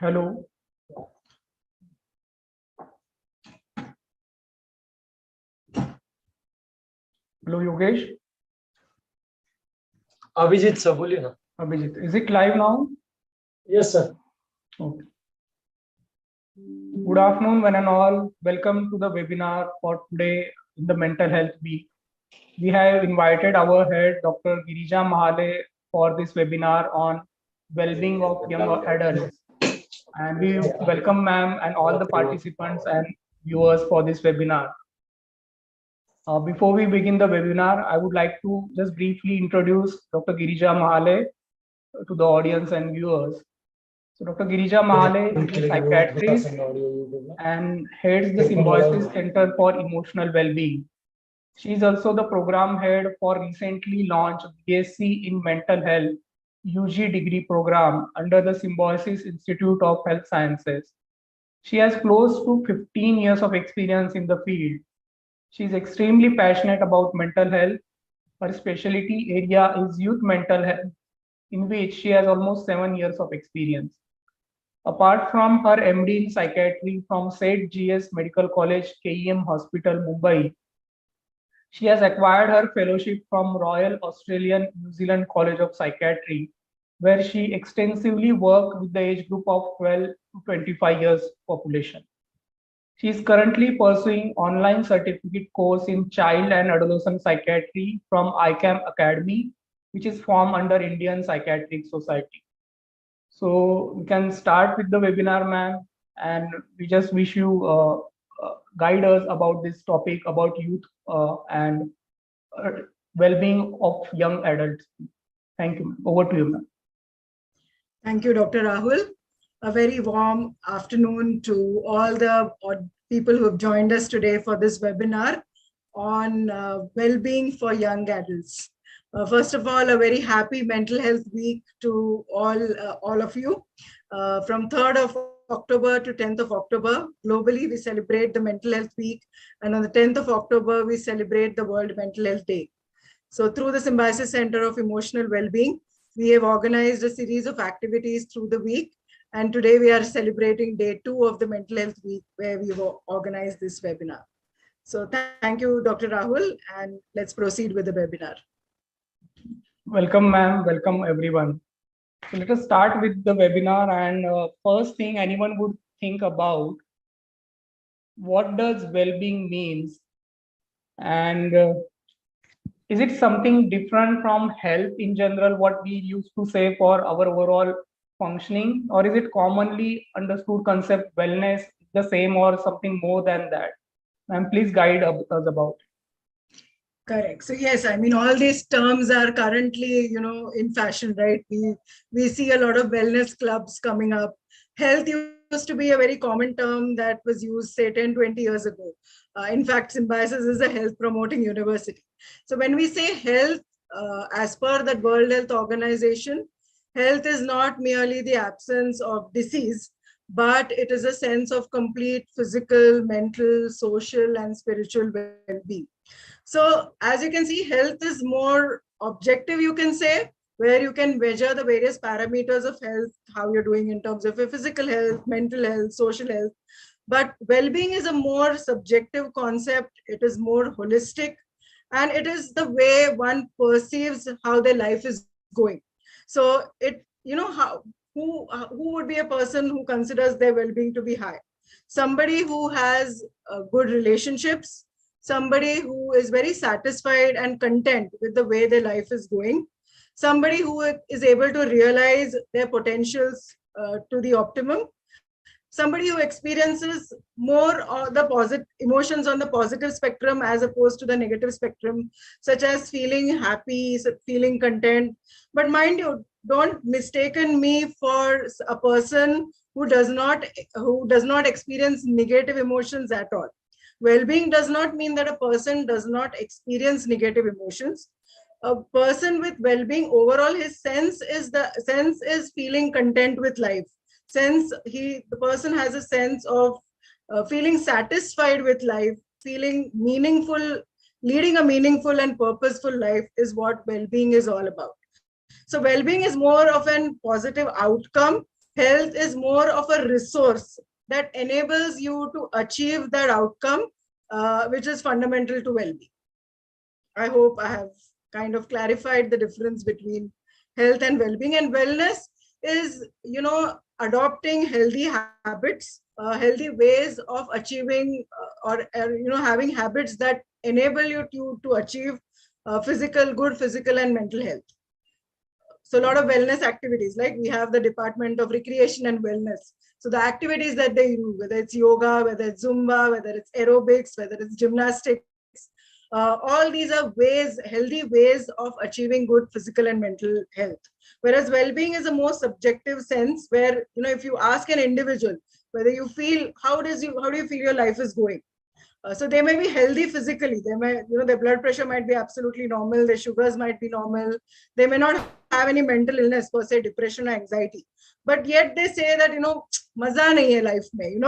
Hello. Hello, Yogesh. Abhijit sir बोलिए ना. Abhijit. Is it live now? Yes sir. Okay. Good afternoon, one and all. Welcome to the webinar for today in the Mental Health Week. We have invited our head, Dr. Girija Mahale, for this webinar on well-being of young adults. And we welcome ma'am and all the participants and viewers for this webinar. Before we begin the webinar, I would like to just briefly introduce Dr. Girija Mahale to the audience and viewers. So Dr. Girija Mahale is a psychiatrist and heads the Symbiosis Center for Emotional Wellbeing. She is also the program head for recently launched BSc in Mental Health UG degree program under the Symbiosis Institute of Health Sciences. She has close to 15 years of experience in the field. She is extremely passionate about mental health. Her specialty area is youth mental health, in which she has almost 7 years of experience. Apart from her MD in psychiatry from St. GS Medical College, KEM Hospital, Mumbai, she has acquired her fellowship from Royal Australian New Zealand College of Psychiatry, where she extensively worked with the age group of 12 to 25 years population. She is currently pursuing online certificate course in child and adolescent psychiatry from ICAM Academy, which is formed under Indian Psychiatric Society. So we can start with the webinar, ma'am, and we just wish you guide us about this topic about youth and well-being of young adults. Thank you. Over to you, ma'am. Thank you, Dr. Rahul. A very warm afternoon to all the people who have joined us today for this webinar on well-being for young adults. First of all, a very happy Mental Health Week to all of you. From 3rd of October to 10th of October, globally we celebrate the Mental Health Week, and on the 10th of October we celebrate the World Mental Health Day. So through the Symbiosis Center of Emotional Wellbeing, we have organized a series of activities through the week, and today we are celebrating day 2 of the Mental Health Week, where we have organized this webinar. So thank you, Dr. Rahul, and let's proceed with the webinar. Welcome, ma'am. Welcome, everyone. So let us start with the webinar. And first thing anyone would think about, what does well-being means? And is it something different from health in general, what we used to say for our overall functioning? Or is it commonly understood concept wellness the same or something more than that? Ma'am, please guide us about it. Correct. So yes, I mean, all these terms are currently, in fashion, right? We see a lot of wellness clubs coming up. Health used to be a very common term that was used, say, 10, 20 years ago. In fact, Symbiosis is a health promoting university. So when we say health, as per that World Health Organization, health is not merely the absence of disease, but it is a sense of complete physical, mental, social, and spiritual well-being. So as you can see, health is more objective, you can say, where you can measure the various parameters of health, how you're doing in terms of your physical health, mental health, social health. But well-being is a more subjective concept. It is more holistic, and it is the way one perceives how their life is going. So who would be a person who considers their well-being to be high? Somebody who has good relationships, somebody who is very satisfied and content with the way their life is going, somebody who is able to realize their potentials to the optimum, somebody who experiences more of the positive emotions on the positive spectrum as opposed to the negative spectrum, such as feeling happy, feeling content. But mind you, don't mistaken me for a person who does not experience negative emotions at all. Well-being does not mean that a person does not experience negative emotions. A person with well-being, overall, his sense is feeling content with life. The person has a sense of feeling satisfied with life, feeling meaningful, leading a meaningful and purposeful life is what well-being is all about. So well-being is more of an positive outcome Health is more of a resource that enables you to achieve that outcome, which is fundamental to well-being. I hope I have kind of clarified the difference between health and well-being. And wellness is, adopting healthy habits, healthy ways of achieving having habits that enable you to achieve good physical and mental health. So a lot of wellness activities, like we have the Department of Recreation and Wellness. So the activities that they do, whether it's yoga, whether it's Zumba, whether it's aerobics, whether it's gymnastics, all these are healthy ways of achieving good physical and mental health. Whereas well-being is a more subjective sense where, if you ask an individual whether you feel, how do you feel your life is going? So they may be healthy physically. They may, their blood pressure might be absolutely normal. Their sugars might be normal. They may not have any mental illness per se, depression or anxiety. But yet they say that, maza nahi hai life mein,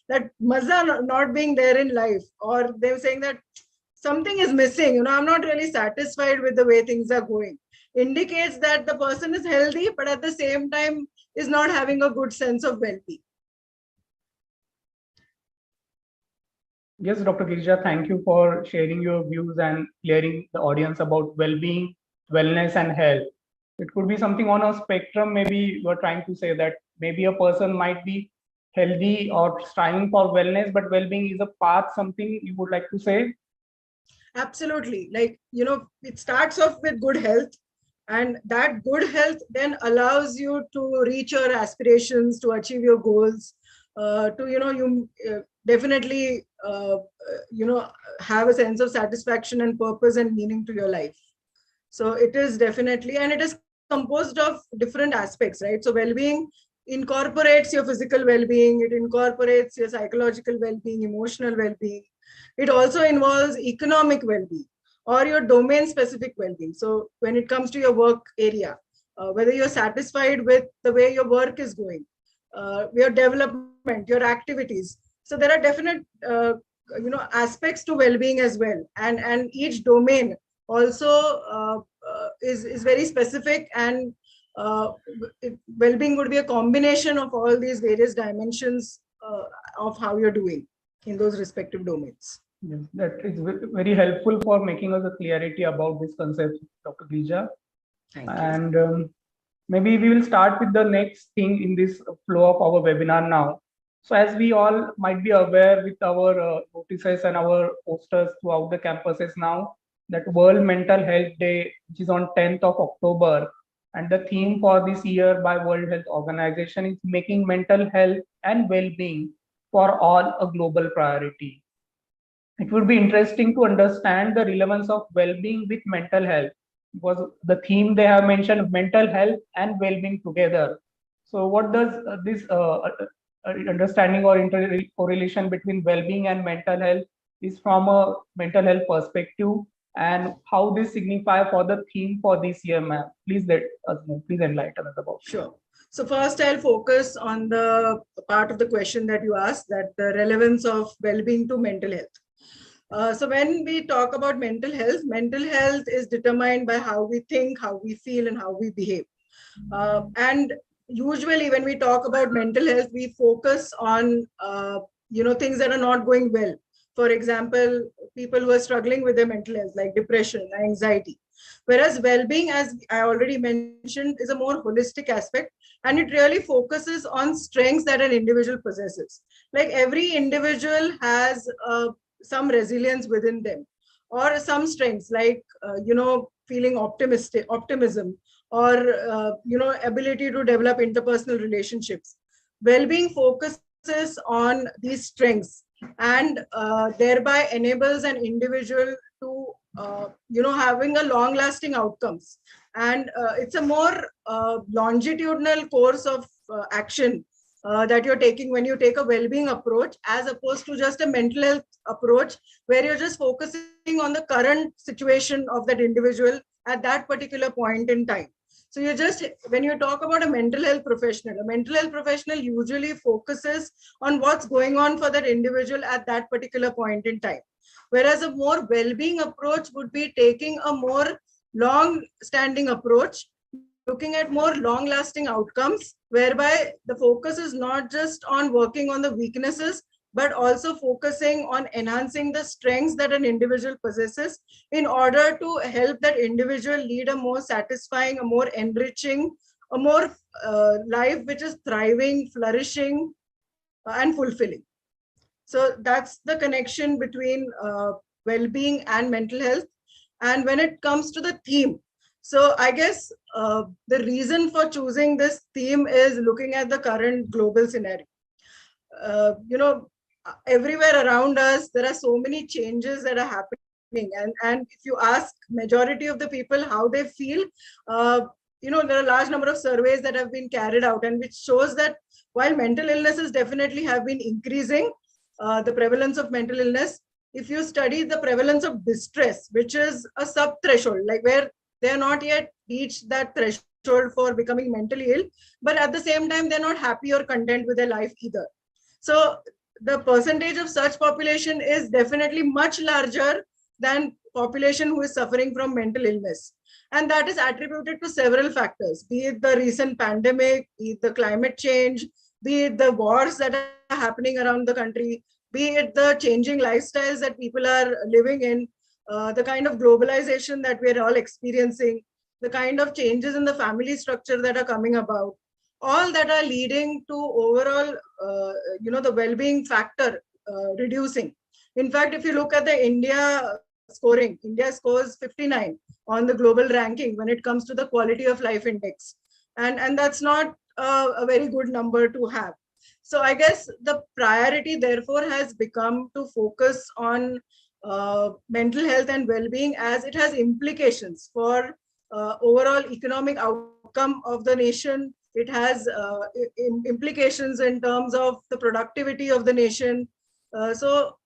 that maza not being there in life. Or they're saying that something is missing. I'm not really satisfied with the way things are going. Indicates that the person is healthy, but at the same time is not having a good sense of well-being. Yes, Dr. Girija, thank you for sharing your views and clearing the audience about well-being, wellness, and health. It could be something on a spectrum. Maybe you're trying to say that maybe a person might be healthy or striving for wellness, but well-being is a path, something you would like to say? Absolutely. Like, it starts off with good health, and that good health then allows you to reach your aspirations, to achieve your goals, definitely, have a sense of satisfaction and purpose and meaning to your life. So it is definitely, and it is composed of different aspects, right? So well-being incorporates your physical well-being, it incorporates your psychological well-being, emotional well-being. It also involves economic well-being or your domain specific well-being. So when it comes to your work area, whether you're satisfied with the way your work is going, your development, your activities. So there are definite aspects to well-being as well, and each domain also is very specific, and well-being would be a combination of all these various dimensions of how you're doing in those respective domains. Yes, that is very helpful for making us a clarity about this concept, Dr. Girija. Thank you. And maybe we will start with the next thing in this flow of our webinar now. So as we all might be aware with our notices and our posters throughout the campuses now, that World Mental Health Day, which is on 10th of October, and the theme for this year by World Health Organization is making mental health and well-being for all a global priority. It would be interesting to understand the relevance of well-being with mental health, because the theme they have mentioned mental health and well-being together. So what does this understanding or correlation between well-being and mental health is from a mental health perspective, and how this signify for the theme for this year, ma'am? Please let us know. Please enlighten us about it. Sure. So first I'll focus on the part of the question that you asked, that the relevance of well-being to mental health. So when we talk about mental health is determined by how we think, how we feel, and how we behave. And usually when we talk about mental health, we focus on things that are not going well. For example, people who are struggling with their mental health, like depression, anxiety. Whereas well-being, as I already mentioned, is a more holistic aspect, and it really focuses on strengths that an individual possesses. Like every individual has some resilience within them, or some strengths like feeling optimism, or ability to develop interpersonal relationships. Well-being focuses on these strengths, and thereby enables an individual to having a long lasting outcomes. And it's a more longitudinal course of action that you're taking when you take a well-being approach, as opposed to just a mental health approach where you're just focusing on the current situation of that individual at that particular point in time. So when you talk about a mental health professional usually focuses on what's going on for that individual at that particular point in time. Whereas a more well-being approach would be taking a more long-standing approach, looking at more long lasting outcomes, whereby the focus is not just on working on the weaknesses, but also focusing on enhancing the strengths that an individual possesses in order to help that individual lead a more satisfying, a more enriching, a more life which is thriving, flourishing, and fulfilling. So that's the connection between well-being and mental health. And when it comes to the theme, so I guess the reason for choosing this theme is looking at the current global scenario. You know, everywhere around us, there are so many changes that are happening. And if you ask majority of the people how they feel, you know, there are a large number of surveys that have been carried out, and which shows that while mental illnesses definitely have been increasing, the prevalence of mental illness, if you study the prevalence of distress, which is a sub threshold, like where they are not yet reached that threshold for becoming mentally ill, but at the same time, they're not happy or content with their life either. So the percentage of such population is definitely much larger than population who is suffering from mental illness. And that is attributed to several factors, be it the recent pandemic, be it the climate change, be it the wars that are happening around the country, be it the changing lifestyles that people are living in, the kind of globalization that we're all experiencing, the kind of changes in the family structure that are coming about, all that are leading to overall, you know, the well-being factor reducing. In fact, if you look at the India scoring, India scores 59 on the global ranking when it comes to the quality of life index. And that's not a very good number to have. So I guess the priority therefore has become to focus on mental health and well-being, as it has implications for overall economic outcome of the nation. It has implications in terms of the productivity of the nation. So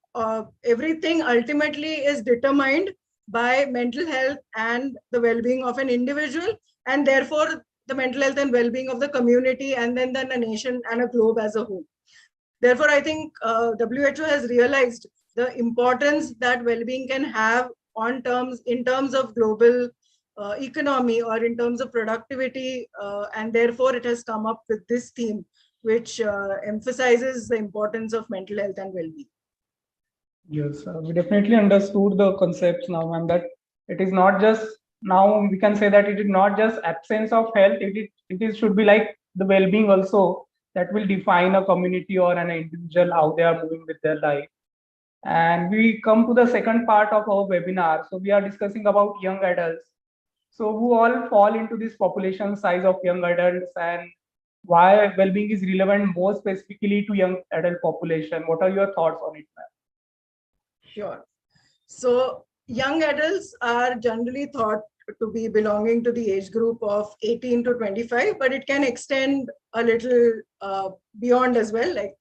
everything ultimately is determined by mental health and the well-being of an individual, and therefore the mental health and well-being of the community, and then a nation and a globe as a whole. Therefore, I think WHO has realized the importance that well-being can have in terms of global economy or in terms of productivity, and therefore it has come up with this theme, which emphasizes the importance of mental health and well-being. Yes, we definitely understood the concepts now, and that it is not just, now we can say that it is not just absence of health, should be like the well-being also, that will define a community or an individual how they are moving with their life. And we come to the second part of our webinar. So we are discussing about young adults. So who all fall into this population size of young adults, and why well-being is relevant more specifically to young adult population. What are your thoughts on it, ma'am? Sure. So young adults are generally thought to be belonging to the age group of 18 to 25, but it can extend a little beyond as well, like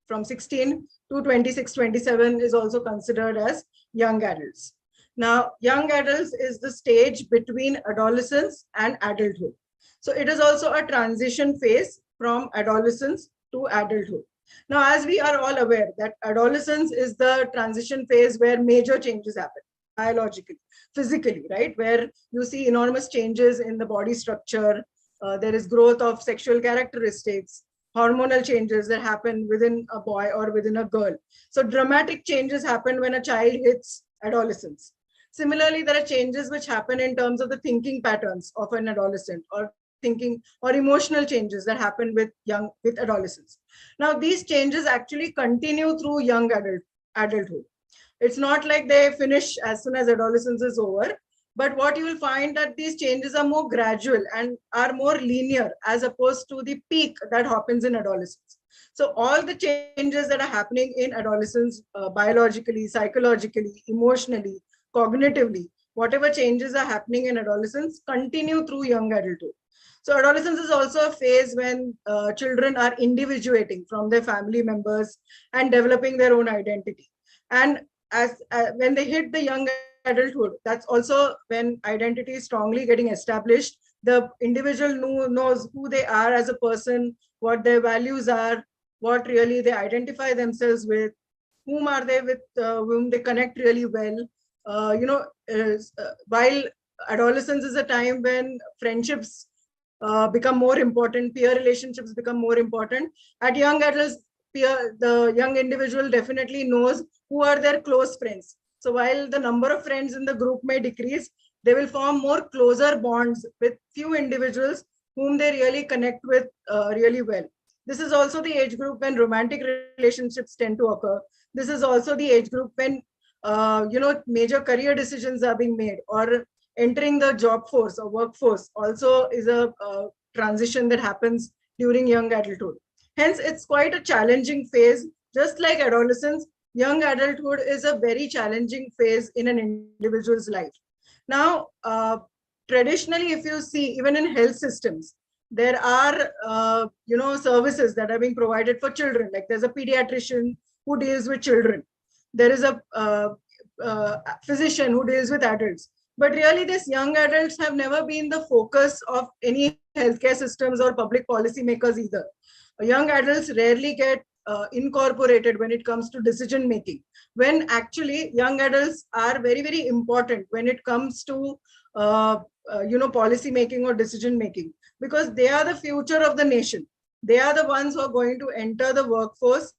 from 16 to 26, 27 is also considered as young adults. Now, young adults is the stage between adolescence and adulthood. So it is also a transition phase from adolescence to adulthood. Now, as we are all aware that adolescence is the transition phase where major changes happen biologically, physically, right? Where you see enormous changes in the body structure. There is growth of sexual characteristics, hormonal changes that happen within a boy or within a girl. So dramatic changes happen when a child hits adolescence. Similarly, there are changes which happen in terms of the thinking patterns of an adolescent, or thinking or emotional changes that happen with adolescents. Now, these changes actually continue through young adulthood. It's not like they finish as soon as adolescence is over, but what you will find that these changes are more gradual and are more linear as opposed to the peak that happens in adolescence. So all the changes that are happening in adolescence, biologically, psychologically, emotionally, cognitively, whatever changes are happening in adolescence continue through young adulthood. So adolescence is also a phase when children are individuating from their family members and developing their own identity. And as when they hit the young adulthood, that's also when identity is strongly getting established. The individual knows who they are as a person, what their values are, what really they identify themselves with, whom are they with, whom they connect really well. While adolescence is a time when friendships become more important, peer relationships become more important. At young adults, the young individual definitely knows who are their close friends. So while the number of friends in the group may decrease, they will form more closer bonds with few individuals whom they really connect with really well. This is also the age group when romantic relationships tend to occur. This is also the age group when major career decisions are being made, or entering the job force or workforce also is a transition that happens during young adulthood. Hence, it's quite a challenging phase. Just like adolescence, young adulthood is a very challenging phase in an individual's life. Now, traditionally, if you see, even in health systems, there are services that are being provided for children. Like there's a pediatrician who deals with children. There is a physician who deals with adults. But really, these young adults have never been the focus of any healthcare systems or public policymakers either. Young adults rarely get incorporated when it comes to decision making, when actually young adults are very, very important when it comes to policy making or decision making, because they are the future of the nation. They are the ones who are going to enter the workforce,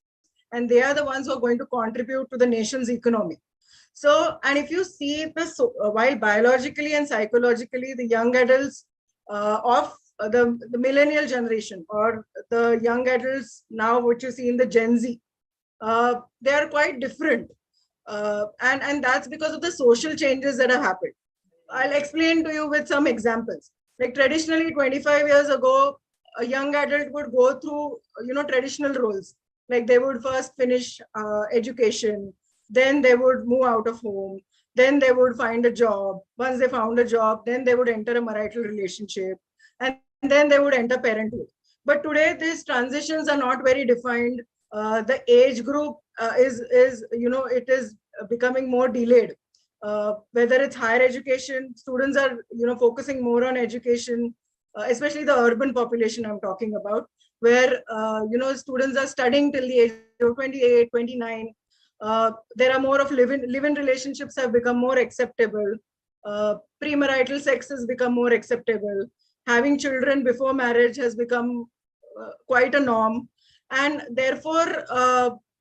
and they are the ones who are going to contribute to the nation's economy. So, and if you see this, while biologically and psychologically, the young adults of the millennial generation, or the young adults now, which you see in the Gen Z, they are quite different. And that's because of the social changes that have happened. I'll explain to you with some examples. Like traditionally, 25 years ago, a young adult would go through, traditional roles. Like they would first finish education, then they would move out of home, then they would find a job. Once they found a job, then they would enter a marital relationship, and then they would enter parenthood. But today, these transitions are not very defined. The age group it is becoming more delayed. Whether it's higher education, students are focusing more on education, especially the urban population I'm talking about, where students are studying till the age of 28, 29. There are more of live-in relationships have become more acceptable. Premarital sex has become more acceptable. Having children before marriage has become quite a norm, and therefore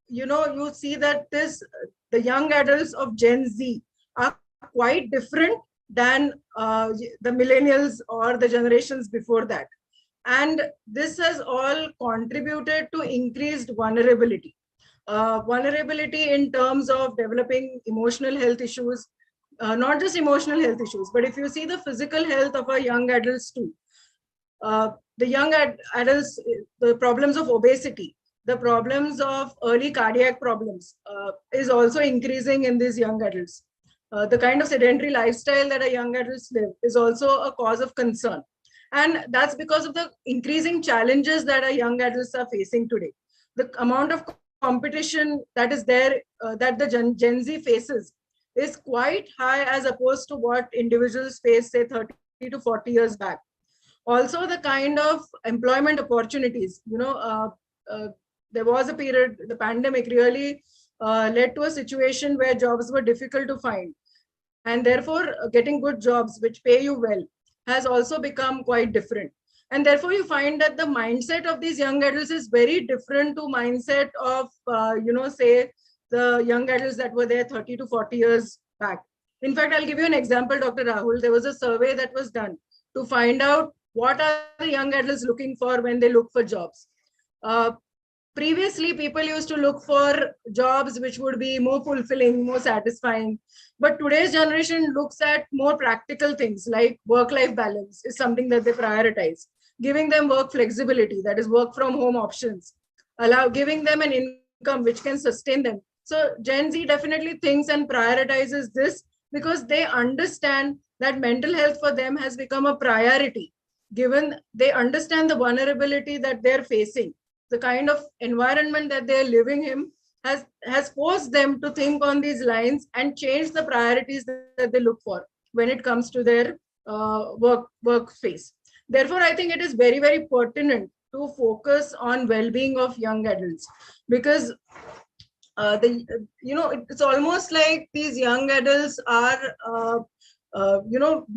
you see that the young adults of Gen Z are quite different than the millennials or the generations before that. And this has all contributed to increased vulnerability. Vulnerability in terms of developing emotional health issues, not just emotional health issues, but if you see the physical health of our young adults too. The young adults, the problems of obesity, the problems of early cardiac problems is also increasing in these young adults. The kind of sedentary lifestyle that our young adults live is also a cause of concern. And that's because of the increasing challenges that our young adults are facing today. The amount of competition that is there, that the Gen Z faces, is quite high as opposed to what individuals face, say, 30 to 40 years back. Also, the kind of employment opportunities, there was a period, the pandemic really led to a situation where jobs were difficult to find. And therefore, getting good jobs which pay you well has also become quite different. And therefore, you find that the mindset of these young adults is very different to mindset of, say, the young adults that were there 30 to 40 years back. In fact, I'll give you an example, Dr. Rahul. There was a survey that was done to find out what are the young adults looking for when they look for jobs. Previously, people used to look for jobs which would be more fulfilling, more satisfying. But today's generation looks at more practical things like work-life balance is something that they prioritize. Giving them work flexibility, that is work from home options, giving them an income which can sustain them. So Gen Z definitely thinks and prioritizes this because they understand that mental health for them has become a priority, given they understand the vulnerability that they're facing. The kind of environment that they're living in has forced them to think on these lines and change the priorities that they look for when it comes to their work space. Therefore, I think it is very, very pertinent to focus on well-being of young adults, because it's almost like these young adults are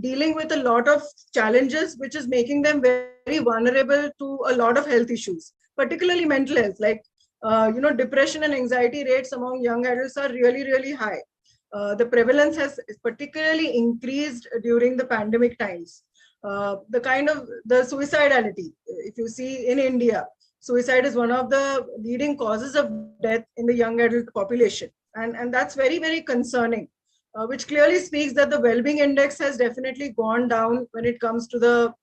dealing with a lot of challenges, which is making them very vulnerable to a lot of health issues, particularly mental health. Like, depression and anxiety rates among young adults are really, really high. The prevalence has particularly increased during the pandemic times. The suicidality, if you see in India, suicide is one of the leading causes of death in the young adult population. And that's very, very concerning, which clearly speaks that the well-being index has definitely gone down when it comes to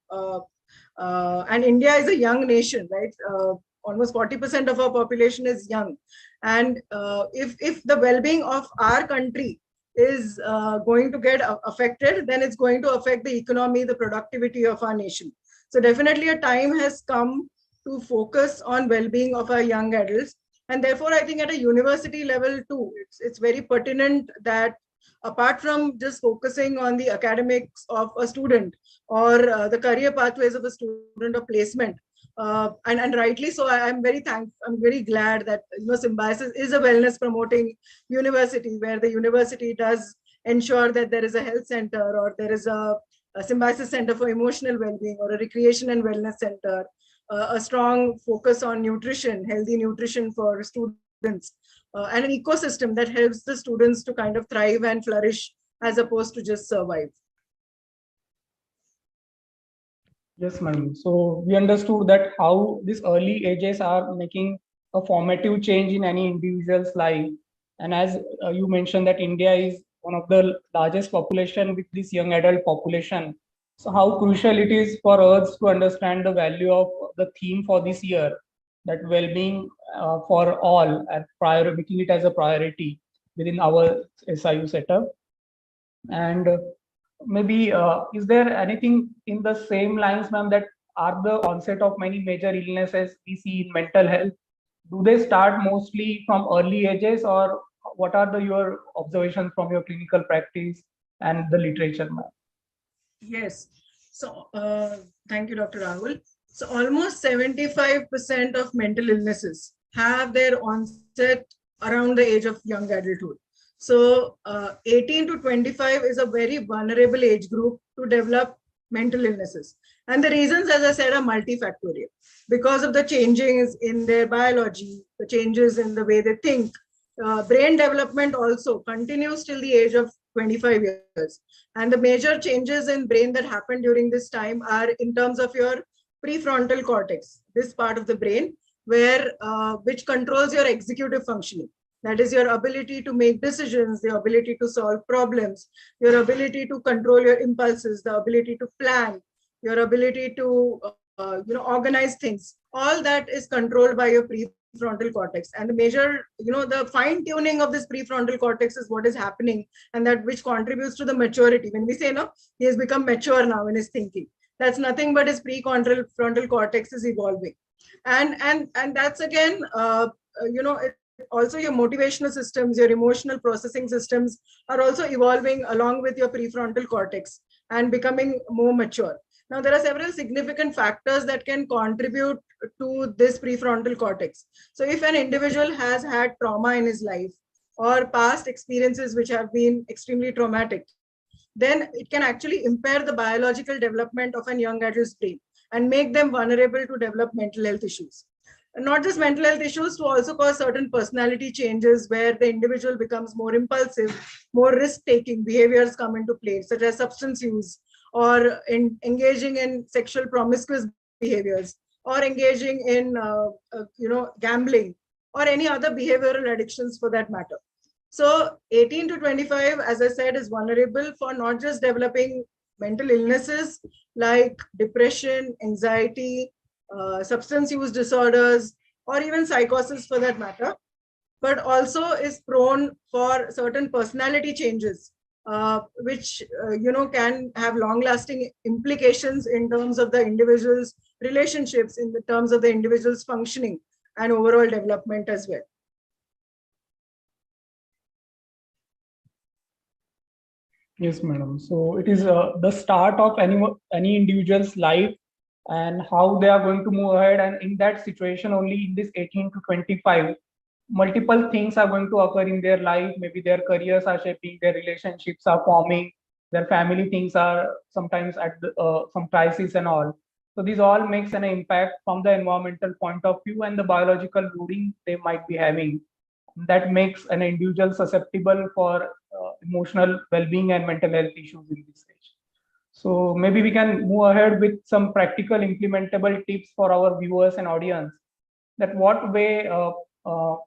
and India is a young nation, right? Almost 40% of our population is young. And if the well-being of our country is going to get affected, then it's going to affect the economy, the productivity of our nation. So definitely a time has come to focus on well-being of our young adults. And therefore, I think at a university level too, it's very pertinent that apart from just focusing on the academics of a student or the career pathways of a student or placement, and rightly so, I'm very glad that Symbiosis is a wellness promoting university, where the university does ensure that there is a health center, or there is a Symbiosis center for emotional well-being, or a recreation and wellness center, a strong focus on nutrition, healthy nutrition for students, and an ecosystem that helps the students to kind of thrive and flourish as opposed to just survive. Yes, ma'am. So we understood that how these early ages are making a formative change in any individual's life. And as you mentioned that India is one of the largest population with this young adult population. So how crucial it is for us to understand the value of the theme for this year, that well-being for all, and making it as a priority within our SIU setup. And maybe is there anything in the same lines, ma'am, that are the onset of many major illnesses we see in mental health? Do they start mostly from early ages, or what are your observations from your clinical practice and the literature, ma'am? Yes. So, thank you, Dr. Rahul. So, almost 75% of mental illnesses have their onset around the age of young adulthood. So, 18 to 25 is a very vulnerable age group to develop mental illnesses. And the reasons, as I said, are multifactorial. Because of the changes in their biology, the changes in the way they think, brain development also continues till the age of 25 years. And the major changes in brain that happen during this time are in terms of your prefrontal cortex, this part of the brain, which controls your executive functioning. That is your ability to make decisions, the ability to solve problems, your ability to control your impulses, the ability to plan, your ability to organize things. All that is controlled by your prefrontal cortex. And the major, the fine tuning of this prefrontal cortex is what is happening, and that which contributes to the maturity. When we say, no, he has become mature now in his thinking, that's nothing but his prefrontal cortex is evolving. And that's again, also your motivational systems, your emotional processing systems are also evolving along with your prefrontal cortex and becoming more mature. Now, there are several significant factors that can contribute to this prefrontal cortex. So if an individual has had trauma in his life or past experiences which have been extremely traumatic, then it can actually impair the biological development of a young adult's brain and make them vulnerable to develop mental health issues. And not just mental health issues, to also cause certain personality changes where the individual becomes more impulsive, more risk-taking behaviors come into play, such as substance use, or engaging in sexual promiscuous behaviors, or engaging in gambling, or any other behavioral addictions for that matter. So 18 to 25, as I said, is vulnerable for not just developing mental illnesses like depression, anxiety, substance use disorders, or even psychosis for that matter, but also is prone for certain personality changes, which can have long-lasting implications in terms of the individual's relationships, in the terms of the individual's functioning and overall development as well. Yes, madam. So it is the start of any individual's life and how they are going to move ahead. And in that situation, only in this 18 to 25, multiple things are going to occur in their life. Maybe their careers are shaping, their relationships are forming, their family things are sometimes at some crisis and all. So these all makes an impact from the environmental point of view and the biological loading they might be having. That makes an individual susceptible for emotional well-being and mental health issues in this stage. So maybe we can move ahead with some practical implementable tips for our viewers and audience, that what way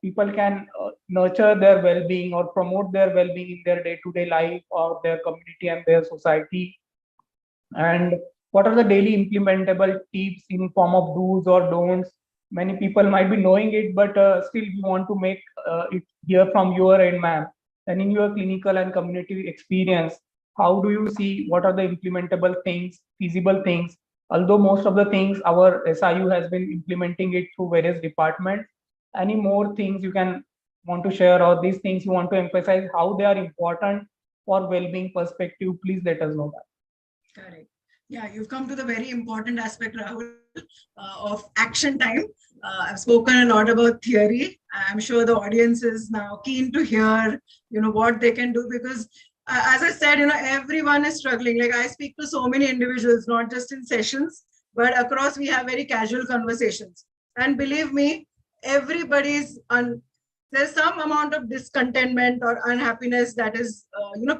people can nurture their well-being or promote their well-being in their day-to-day life or their community and their society, and what are the daily implementable tips in form of do's or don'ts. Many people might be knowing it, but still we want to make it hear from your end, ma'am. And in your clinical and community experience, how do you see what are the implementable things, feasible things? Although most of the things our SIU has been implementing it through various departments, any more things you can want to share, or these things you want to emphasize how they are important for well-being perspective, please let us know that. Correct. Yeah, you've come to the very important aspect, Rahul, of action time. I've spoken a lot about theory. I'm sure the audience is now keen to hear, what they can do, because as I said, everyone is struggling. Like, I speak to so many individuals, not just in sessions, but across, we have very casual conversations. And believe me, everybody's there's some amount of discontentment or unhappiness that is,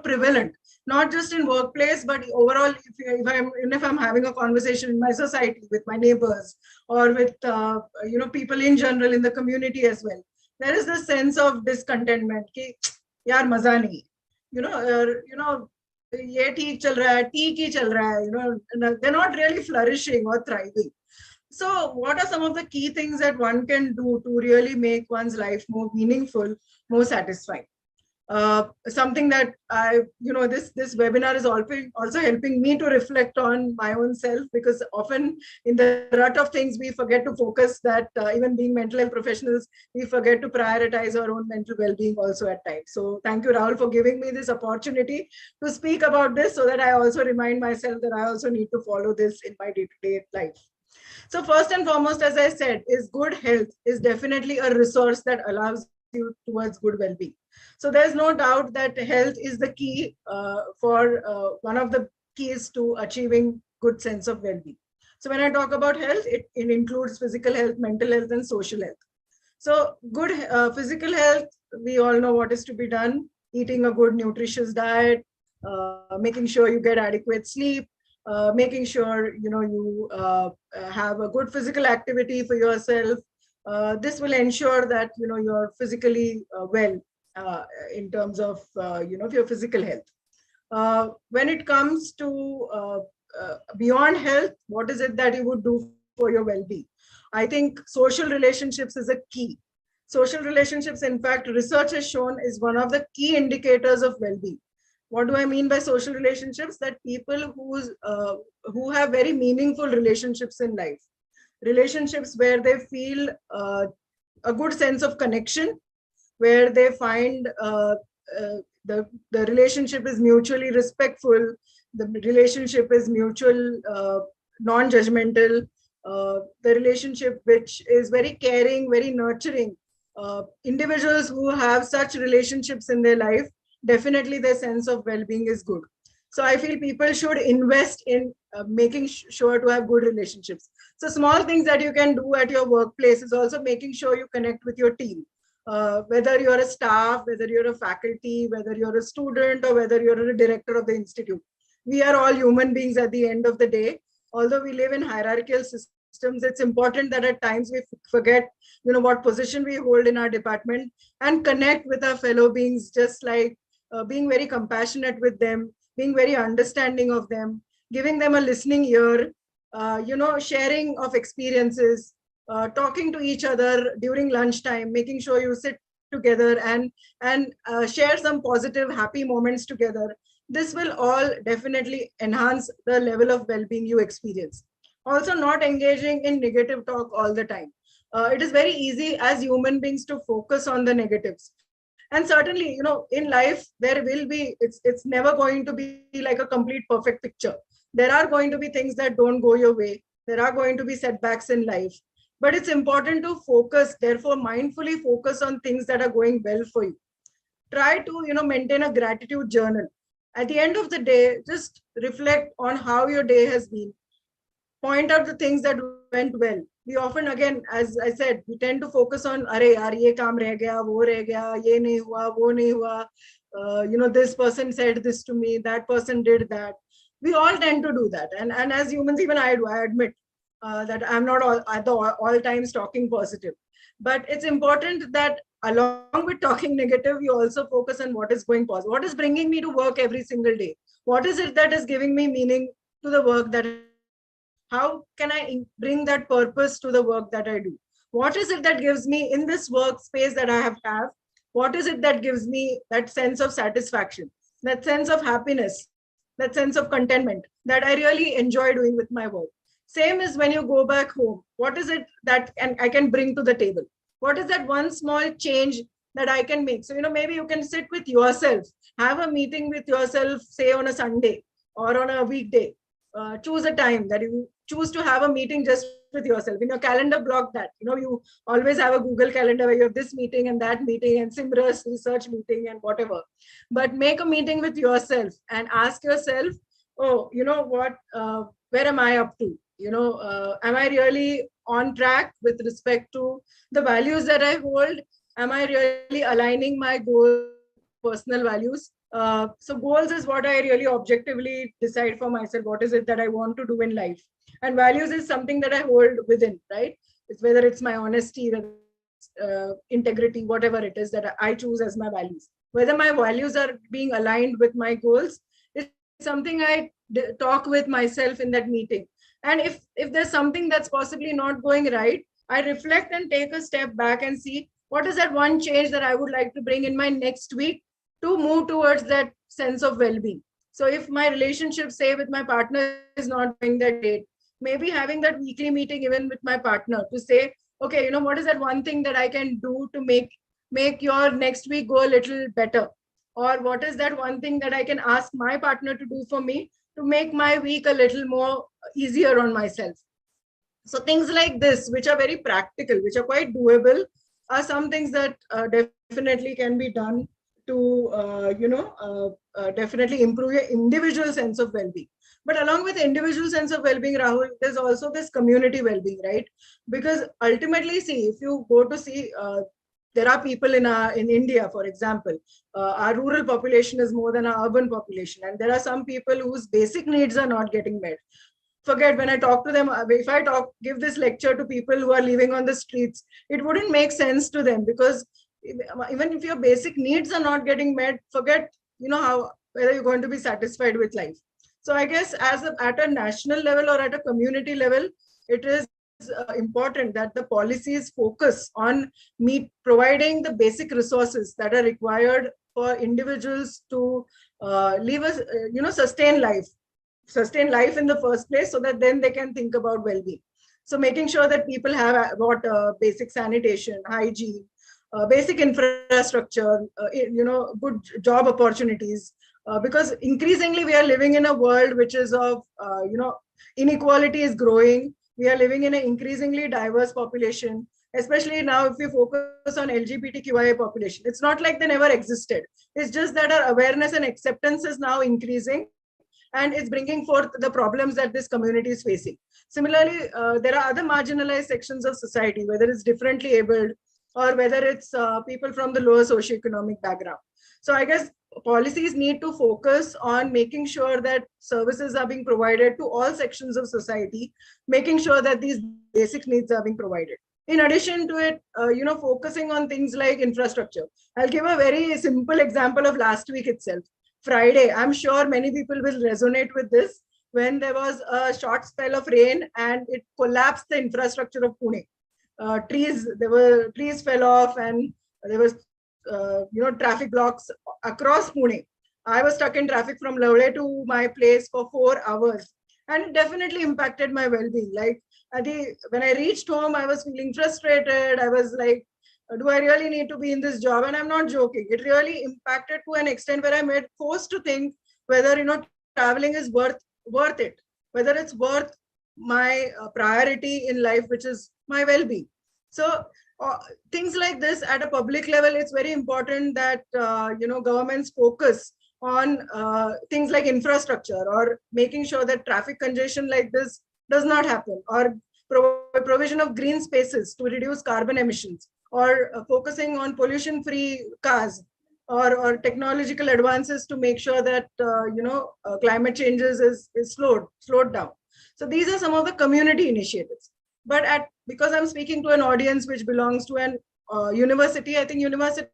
prevalent, not just in workplace, but overall. If I'm having a conversation in my society with my neighbors or with people in general in the community as well, there is this sense of discontentment. Ki, yaar, maza nahi. ये ठीक चल रहा है, ठीक ही चल रहा है. They're not really flourishing or thriving. So what are some of the key things that one can do to really make one's life more meaningful, more satisfying? Something that this webinar is also helping me to reflect on my own self, because often in the rut of things, we forget to focus that even being mental health professionals, we forget to prioritize our own mental well-being also at times. So thank you, Rahul, for giving me this opportunity to speak about this, so that I also remind myself that I also need to follow this in my day-to-day life. So first and foremost, as I said, is good health is definitely a resource that allows you towards good well-being. So there's no doubt that health is the key for one of the keys to achieving good sense of well-being. So when I talk about health, it includes physical health, mental health, and social health. So good physical health, we all know what is to be done: eating a good nutritious diet, making sure you get adequate sleep, making sure you have a good physical activity for yourself. This will ensure that you're physically well in terms of your physical health. When it comes to beyond health, what is it that you would do for your well-being? I think social relationships is a key. Social relationships, in fact, research has shown, is one of the key indicators of well-being. What do I mean by social relationships? That people who have very meaningful relationships in life, relationships where they feel a good sense of connection, where they find the relationship is mutually respectful, the relationship is mutual, non-judgmental, the relationship which is very caring, very nurturing. Individuals who have such relationships in their life, definitely their sense of well-being is good. So I feel people should invest in making sure to have good relationships. So small things that you can do at your workplace is also making sure you connect with your team. Whether you're a staff, whether you're a faculty, whether you're a student, or whether you're a director of the institute. We are all human beings at the end of the day. Although we live in hierarchical systems, it's important that at times we forget, what position we hold in our department, and connect with our fellow beings, just like being very compassionate with them, being very understanding of them, giving them a listening ear, sharing of experiences, talking to each other during lunchtime, making sure you sit together and share some positive, happy moments together. This will all definitely enhance the level of well-being you experience. Also, not engaging in negative talk all the time. It is very easy as human beings to focus on the negatives. And certainly, in life, there will be, it's never going to be like a complete perfect picture. There are going to be things that don't go your way. There are going to be setbacks in life. But it's important to focus, therefore, mindfully focus on things that are going well for you. Try to, maintain a gratitude journal. At the end of the day, just reflect on how your day has been. Point out the things that went well. We often, again, as I said, we tend to focus on, "Arey yaar, ye kaam reh gaya, wo reh gaya, ye nahi hua, wo nahi hua. This person said this to me, that person did that." We all tend to do that, and as humans, even I do. I admit that I'm not at the all times talking positive, but it's important that along with talking negative, you also focus on what is going positive. What is bringing me to work every single day? What is it that is giving me meaning to the work that I do? How can I bring that purpose to the work that I do? What is it that gives me in this workspace that I have? What is it that gives me that sense of satisfaction, that sense of happiness, that sense of contentment that I really enjoy doing with my work? Same is when you go back home. What is it that I can bring to the table? What is that one small change that I can make? So, maybe you can sit with yourself, have a meeting with yourself, say on a Sunday or on a weekday. Choose a time that you choose to have a meeting just with yourself. In your calendar, block that. You always have a Google calendar where you have this meeting and that meeting and Simra's research meeting and whatever. But make a meeting with yourself and ask yourself, oh, you know what, where am I up to? Am I really on track with respect to the values that I hold? Am I really aligning my goals with my personal values? So goals is what I really objectively decide for myself. What is it that I want to do in life? And values is something that I hold within, right? It's whether it's my honesty, whether it's integrity, whatever it is that I choose as my values. Whether my values are being aligned with my goals is something I talk with myself in that meeting. And if there's something that's possibly not going right, I reflect and take a step back and see what is that one change that I would like to bring in my next week to move towards that sense of well-being. So if my relationship, say with my partner, is not going that great, maybe having that weekly meeting even with my partner to say, okay, what is that one thing that I can do to make your next week go a little better? Or what is that one thing that I can ask my partner to do for me to make my week a little more easier on myself? So things like this, which are very practical, which are quite doable, are some things that definitely can be done to definitely improve your individual sense of well-being. But along with individual sense of well-being, Rahul, there's also this community well-being, right? Because ultimately, see, if you go to see, there are people in India, for example, our rural population is more than our urban population, and there are some people whose basic needs are not getting met. Forget, when I talk to them, if I give this lecture to people who are living on the streets, it wouldn't make sense to them, because even if your basic needs are not getting met, forget, how, whether you're going to be satisfied with life. So I guess at a national level or at a community level, it is important that the policies focus on providing the basic resources that are required for individuals to live a sustain life in the first place, so that then they can think about well-being. So making sure that people have water, basic sanitation, hygiene, basic infrastructure, good job opportunities, because increasingly we are living in a world which is of inequality is growing. We are living in an increasingly diverse population, especially now if we focus on LGBTQIA population. It's not like they never existed. It's just that our awareness and acceptance is now increasing, and it's bringing forth the problems that this community is facing. Similarly, there are other marginalized sections of society, whether it's differently abled or whether it's people from the lower socioeconomic background. So I guess policies need to focus on making sure that services are being provided to all sections of society, making sure that these basic needs are being provided. In addition to it, focusing on things like infrastructure. I'll give a very simple example of last week itself. Friday, I'm sure many people will resonate with this, when there was a short spell of rain and it collapsed the infrastructure of Pune. Trees fell off, and there was traffic blocks across Pune. I was stuck in traffic from Lavle to my place for 4 hours, and it definitely impacted my well-being. Like, when I reached home, I was feeling frustrated. I was like, do I really need to be in this job? And I'm not joking. It really impacted to an extent where I made forced to think whether traveling is worth it, whether it's worth my priority in life, which is my well-being. So things like this at a public level, it's very important that governments focus on things like infrastructure, or making sure that traffic congestion like this does not happen, or provision of green spaces to reduce carbon emissions, or focusing on pollution-free cars, or technological advances to make sure that climate changes is slowed down. So these are some of the community initiatives. But because I'm speaking to an audience which belongs to an university, I think university,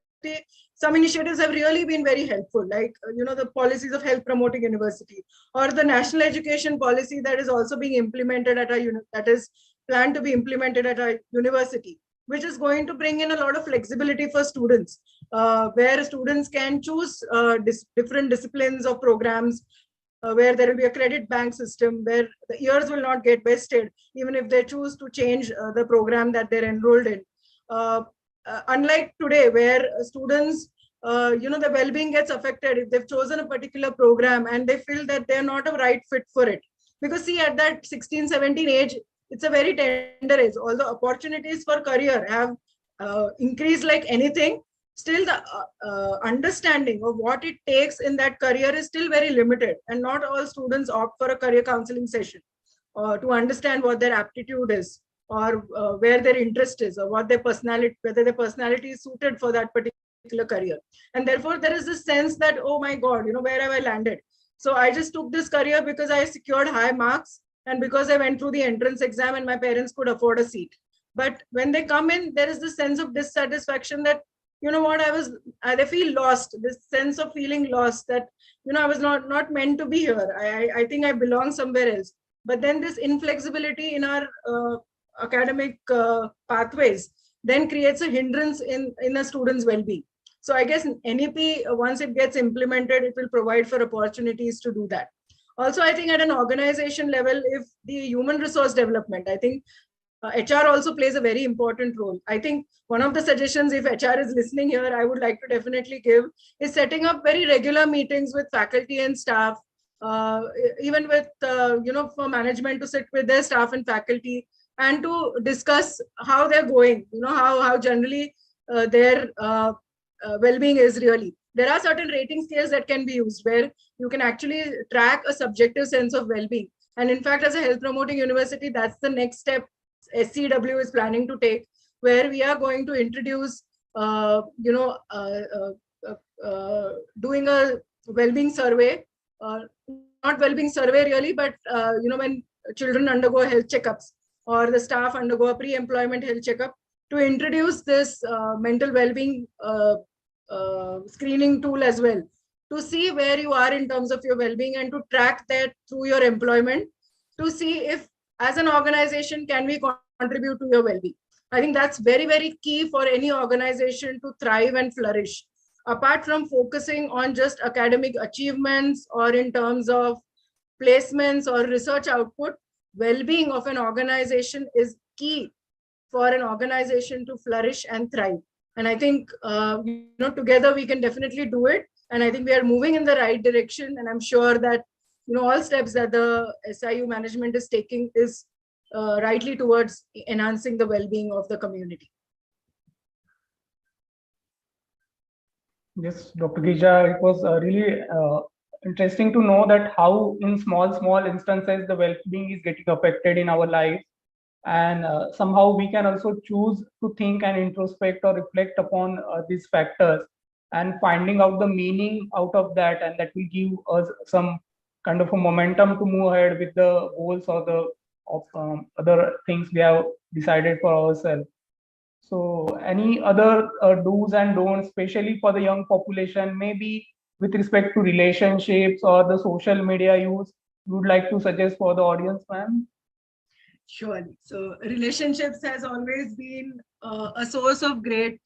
some initiatives have really been very helpful, like the policies of health promoting university, or the national education policy that is also being implemented at that is planned to be implemented at our university, which is going to bring in a lot of flexibility for students, where students can choose different disciplines or programs, where there will be a credit bank system where the years will not get wasted, even if they choose to change the program that they're enrolled in. Unlike today, where students, the well-being gets affected if they've chosen a particular program and they feel that they're not a right fit for it. Because see, at that 16, 17 age, it's a very tender age. Although opportunities for career have increased like anything, still the understanding of what it takes in that career is still very limited, and not all students opt for a career counseling session to understand what their aptitude is, or where their interest is, or what their personality, whether their personality is suited for that particular career. And therefore there is this sense that, oh my god, where have I landed? So I just took this career because I secured high marks and because I went through the entrance exam and my parents could afford a seat. But when they come in, there is this sense of dissatisfaction that, what, they feel lost, this sense of feeling lost, that I was not meant to be here. I think I belong somewhere else. But then this inflexibility in our academic pathways then creates a hindrance in a student's well-being. So I guess NEP, once it gets implemented, it will provide for opportunities to do that. Also, I think at an organization level, if the human resource development, I think HR also plays a very important role. I think one of the suggestions, if HR is listening here, I would like to definitely give, is setting up very regular meetings with faculty and staff, even with, for management to sit with their staff and faculty and to discuss how they're going, how generally their well-being is really. There are certain rating scales that can be used where you can actually track a subjective sense of well-being. And in fact, as a health promoting university, that's the next step SCW is planning to take, where we are going to introduce, doing a well-being survey, not well-being survey really, but, when children undergo health checkups or the staff undergo a pre-employment health checkup, to introduce this mental well-being screening tool as well, to see where you are in terms of your well-being and to track that through your employment, to see if as an organization can we contribute to your well-being. I think that's very, very key for any organization to thrive and flourish. Apart from focusing on just academic achievements or in terms of placements or research output, well-being of an organization is key for an organization to flourish and thrive. And I think, together we can definitely do it. And I think we are moving in the right direction. And I'm sure that, all steps that the SIU management is taking is rightly towards enhancing the well-being of the community. Yes, Dr. Gija, it was really interesting to know that how in small instances the well-being is getting affected in our life. And somehow we can also choose to think and introspect or reflect upon these factors and finding out the meaning out of that, and that will give us some kind of a momentum to move ahead with the goals or the other things we have decided for ourselves. So any other do's and don'ts, especially for the young population, maybe with respect to relationships or the social media use, you would like to suggest for the audience, ma'am? Surely. So relationships has always been a source of great,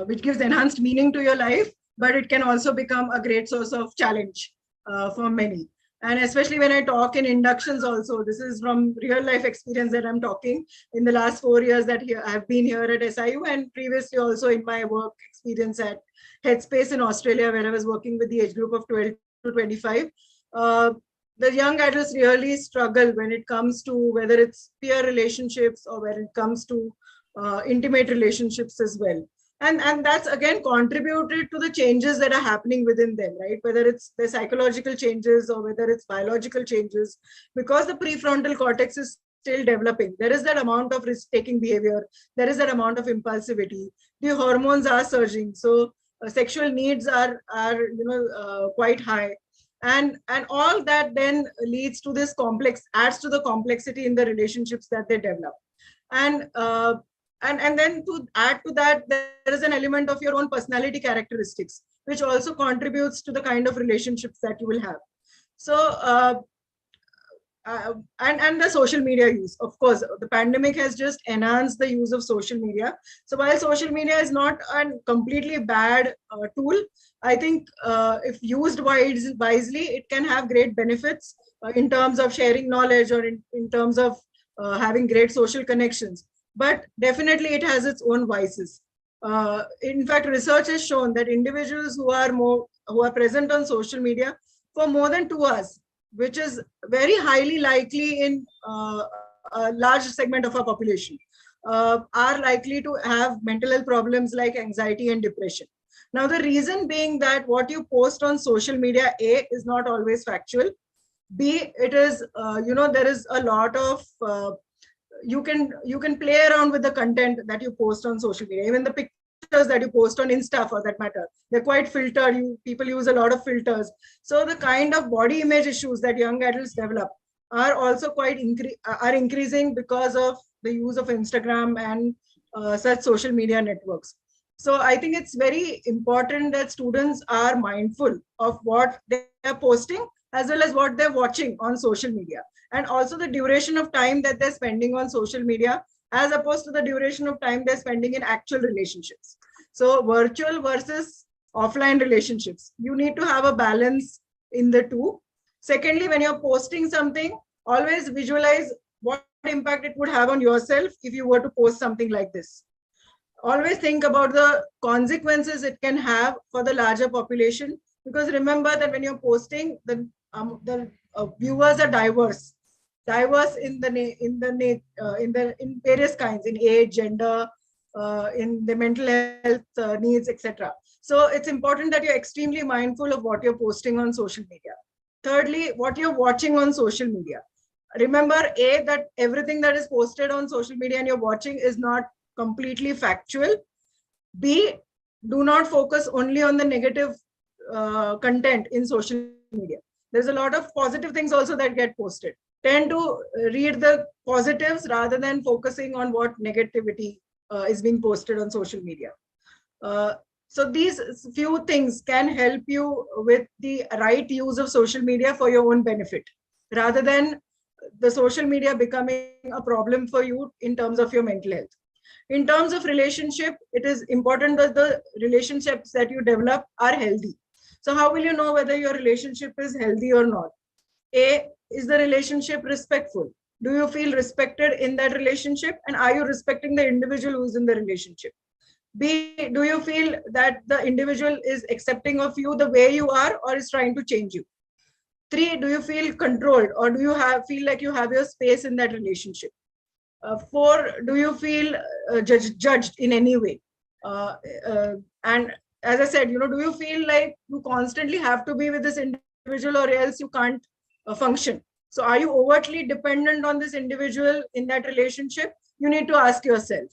which gives enhanced meaning to your life, but it can also become a great source of challenge for many. And especially when I talk in inductions also, this is from real life experience that I'm talking in the last 4 years that I've been here at SIU, and previously also in my work experience at Headspace in Australia, where I was working with the age group of 12 to 25. The young adults really struggle when it comes to whether it's peer relationships or when it comes to intimate relationships as well. And that's again contributed to the changes that are happening within them, right? Whether it's the psychological changes or whether it's biological changes, because the prefrontal cortex is still developing. There is that amount of risk-taking behavior. There is that amount of impulsivity. The hormones are surging, so sexual needs are quite high, and all that then leads to this complex, adds to the complexity in the relationships that they develop. And and then to add to that, there is an element of your own personality characteristics, which also contributes to the kind of relationships that you will have. So and the social media use, of course, the pandemic has just enhanced the use of social media. So while social media is not a completely bad tool, I think if used wisely, it can have great benefits in terms of sharing knowledge, or in terms of having great social connections. But definitely it has its own vices. In fact, research has shown that individuals who are present on social media for more than 2 hours, which is very highly likely in a large segment of our population, are likely to have mental health problems like anxiety and depression. Now, the reason being that what you post on social media, A, is not always factual. B, it is, there is a lot of, you can play around with the content that you post on social media. Even the pictures that you post on Insta, for that matter, they're quite filtered. People use a lot of filters. So the kind of body image issues that young adults develop are also are increasing because of the use of Instagram and such social media networks. So I think it's very important that students are mindful of what they are posting, as well as what they're watching on social media, and also the duration of time that they're spending on social media, as opposed to the duration of time they're spending in actual relationships. So virtual versus offline relationships, you need to have a balance in the two. Secondly, when you're posting something, always visualize what impact it would have on yourself if you were to post something like this. Always think about the consequences it can have for the larger population, because remember that when you're posting, the viewers are diverse in various kinds, in age, gender, in the mental health needs, etc. So it's important that you're extremely mindful of what you're posting on social media. Thirdly, what you're watching on social media. Remember, A, that everything that is posted on social media and you're watching is not completely factual. B, do not focus only on the negative content in social media. There's a lot of positive things also that get posted. Tend to read the positives rather than focusing on what negativity is being posted on social media. So these few things can help you with the right use of social media for your own benefit, rather than the social media becoming a problem for you in terms of your mental health. In terms of relationship, it is important that the relationships that you develop are healthy. So how will you know whether your relationship is healthy or not? A, is the relationship respectful? Do you feel respected in that relationship? And are you respecting the individual who's in the relationship? B, do you feel that the individual is accepting of you the way you are, or is trying to change you? 3, do you feel controlled, or do you feel like you have your space in that relationship? 4, do you feel judged in any way? And as I said, do you feel like you constantly have to be with this individual or else you can't function? So are you overtly dependent on this individual in that relationship? You need to ask yourself.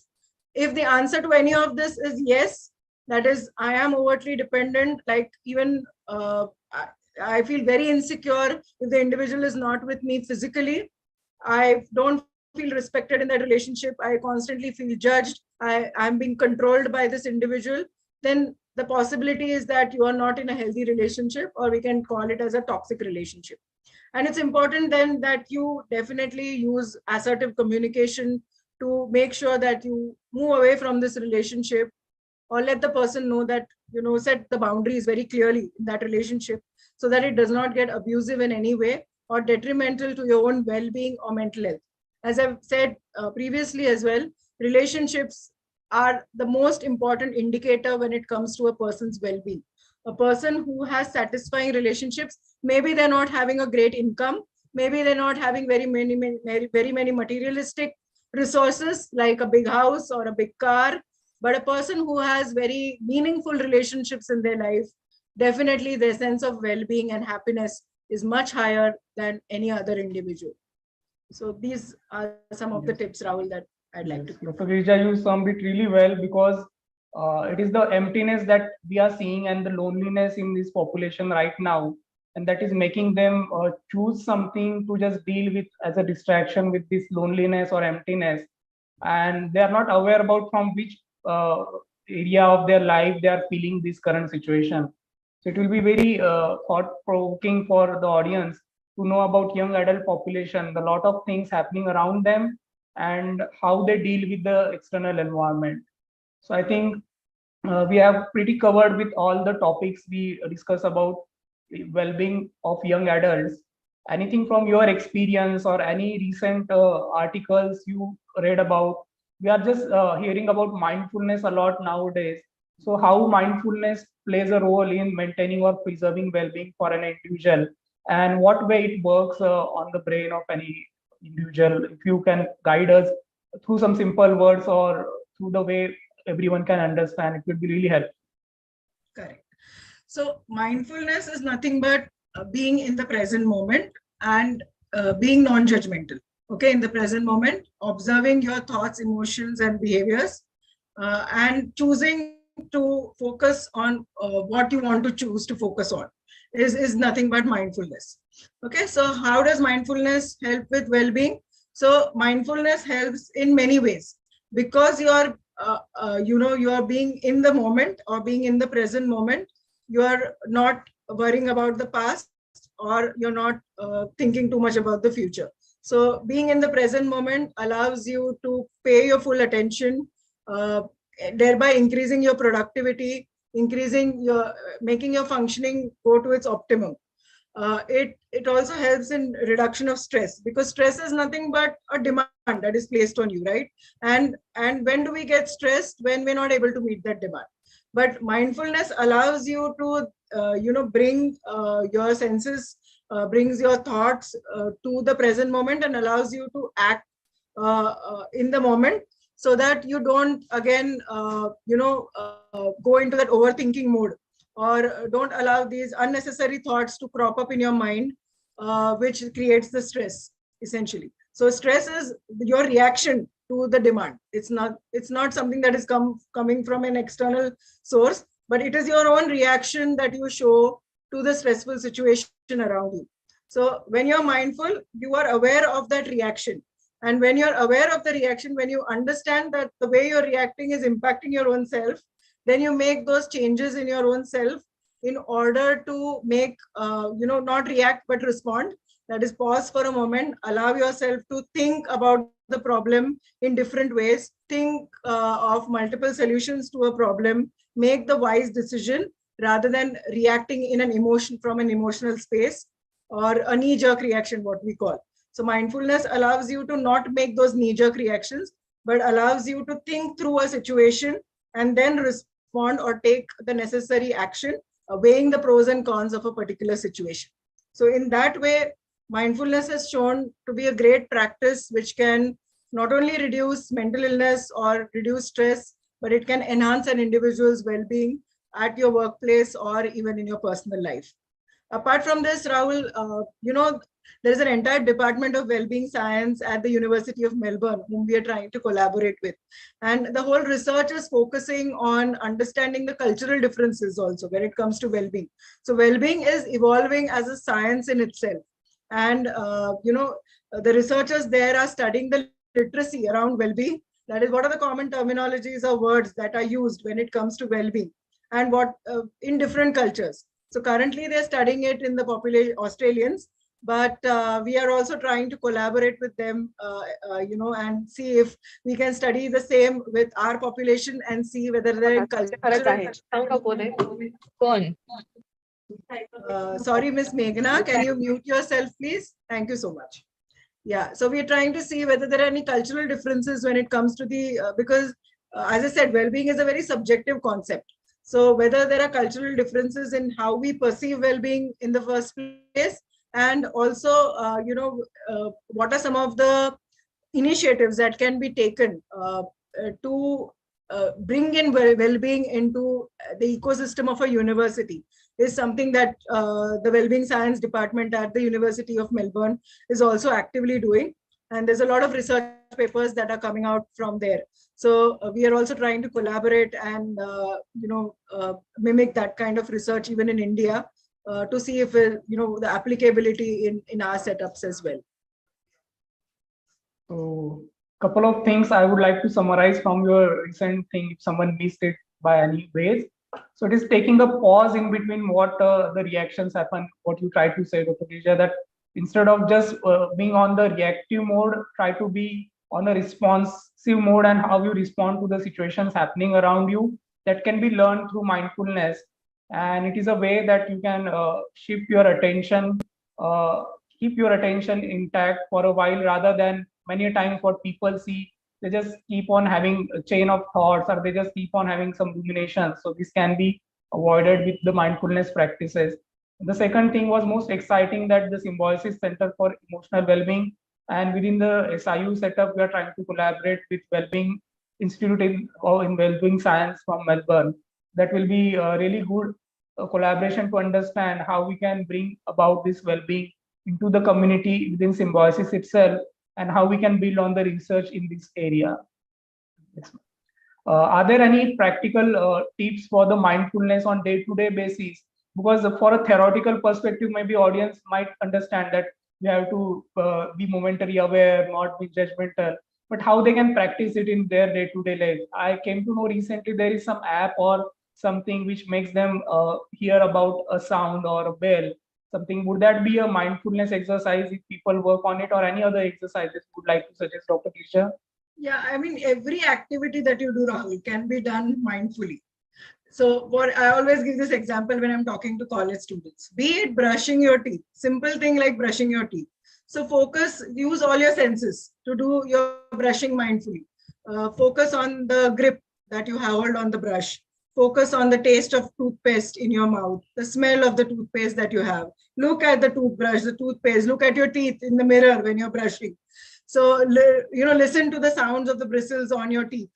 If the answer to any of this is yes, that is, I am overtly dependent, like even I feel very insecure if the individual is not with me physically. I don't feel respected in that relationship. I constantly feel judged. I'm being controlled by this individual. Then the possibility is that you are not in a healthy relationship, or we can call it as a toxic relationship. And it's important then that you definitely use assertive communication to make sure that you move away from this relationship, or let the person know that, set the boundaries very clearly in that relationship, so that it does not get abusive in any way or detrimental to your own well-being or mental health. As I've said previously as well, relationships are the most important indicator when it comes to a person's well-being. A person who has satisfying relationships, maybe they're not having a great income, maybe they're not having very many materialistic resources like a big house or a big car, But a person who has very meaningful relationships in their life, definitely their sense of well-being and happiness is much higher than any other individual. So these are some of the Yes. tips, Rahul, that I'd like to Yes, give. Dr. Girija, you summed it really well, because it is the emptiness that we are seeing and the loneliness in this population right now, and that is making them choose something to just deal with as a distraction with this loneliness or emptiness, and they are not aware about from which area of their life they are feeling this current situation. So it will be very thought-provoking for the audience to know about young adult population, the lot of things happening around them, and how they deal with the external environment. So I think we have pretty covered with all the topics we discuss about well-being of young adults. Anything from your experience or any recent articles you read about? We are just hearing about mindfulness a lot nowadays. So how mindfulness plays a role in maintaining or preserving well-being for an individual, and what way it works on the brain of any individual? If you can guide us through some simple words or through the way everyone can understand, it will be really helpful. Correct. So mindfulness is nothing but being in the present moment and being non-judgmental. Okay, in the present moment, observing your thoughts, emotions, and behaviors, and choosing to focus on what you want to choose to focus on is nothing but mindfulness. Okay, so how does mindfulness help with well-being? So mindfulness helps in many ways, because you are you are being in the moment or being in the present moment. You are not worrying about the past, or you're not thinking too much about the future. So being in the present moment allows you to pay your full attention, uh, thereby increasing your productivity, increasing your making your functioning go to its optimum. It also helps in reduction of stress, because stress is nothing but a demand that is placed on you, right? And when do we get stressed? When we're not able to meet that demand. But mindfulness allows you to bring your senses, brings your thoughts to the present moment, and allows you to act in the moment, so that you don't again go into that overthinking mode, or don't allow these unnecessary thoughts to crop up in your mind, which creates the stress essentially. So stress is your reaction to the demand. It's not something that is coming from an external source, but it is your own reaction that you show to the stressful situation around you. So when you're mindful, you are aware of that reaction. And when you're aware of the reaction, when you understand that the way you're reacting is impacting your own self, then you make those changes in your own self in order to make not react but respond. That is, pause for a moment, allow yourself to think about the problem in different ways, think of multiple solutions to a problem, make the wise decision rather than reacting in an emotion from an emotional space, or a knee jerk reaction, what we call. So mindfulness allows you to not make those knee jerk reactions, but allows you to think through a situation and then respond or take the necessary action, weighing the pros and cons of a particular situation. So in that way, mindfulness has shown to be a great practice, which can not only reduce mental illness or reduce stress, but it can enhance an individual's well-being at your workplace or even in your personal life. Apart from this, Rahul, there is an entire department of well-being science at the University of Melbourne, whom we are trying to collaborate with. And the whole research is focusing on understanding the cultural differences also when it comes to well-being. So well-being is evolving as a science in itself. And, the researchers there are studying the literacy around well-being. That is, what are the common terminologies or words that are used when it comes to well-being, and what in different cultures. So currently they're studying it in the population Australians, but we are also trying to collaborate with them, and see if we can study the same with our population and see whether there are cultural. कौन Sorry, Miss Meghna, can you mute yourself, please? Thank you so much. Yeah, so we're trying to see whether there are any cultural differences when it comes to the, because as I said, well-being is a very subjective concept. So whether there are cultural differences in how we perceive well-being in the first place, and also, what are some of the initiatives that can be taken to bring in well-being into the ecosystem of a university is something that the Wellbeing Science Department at the University of Melbourne is also actively doing. And there's a lot of research papers that are coming out from there. So we are also trying to collaborate and mimic that kind of research even in India to see if the applicability in our setups as well. So, couple of things I would like to summarize from your recent thing, if someone missed it by any ways. So it is taking a pause in between what the reactions happen, what you try to say, Dr. Gija, that instead of just being on the reactive mode, try to be on a responsive mode, and how you respond to the situations happening around you. That can be learned through mindfulness. And it is a way that you can shift your attention, keep your attention intact for a while, rather than many times what people see, they just keep on having a chain of thoughts, or they just keep on having some ruminations. So this can be avoided with the mindfulness practices. The second thing was most exciting, that the Symbiosis Center for Emotional Wellbeing, and within the SIU setup, we are trying to collaborate with Wellbeing Institute in Wellbeing Science from Melbourne. That will be a really good collaboration to understand how we can bring about this well-being into the community within Symbiosis itself, and how we can build on the research in this area. Are there any practical tips for the mindfulness on day-to-day basis? Because for a theoretical perspective, maybe audience might understand that we have to be momentary aware, not be judgmental, but how they can practice it in their day-to-day life. I came to know recently there is some app or something which makes them hear about a sound or a bell. Something, would that be a mindfulness exercise if people work on it, or any other exercises would like to suggest, Dr. Kisha? Yeah, I mean, every activity that you do, Rahul, can be done mindfully. So what I always give this example when I'm talking to college students, be it brushing your teeth, simple thing like brushing your teeth. So focus, use all your senses to do your brushing mindfully. Focus on the grip that you hold on the brush. Focus on the taste of toothpaste in your mouth, the smell of the toothpaste that you have. Look at the toothbrush, the toothpaste, look at your teeth in the mirror when you're brushing. So, listen to the sounds of the bristles on your teeth.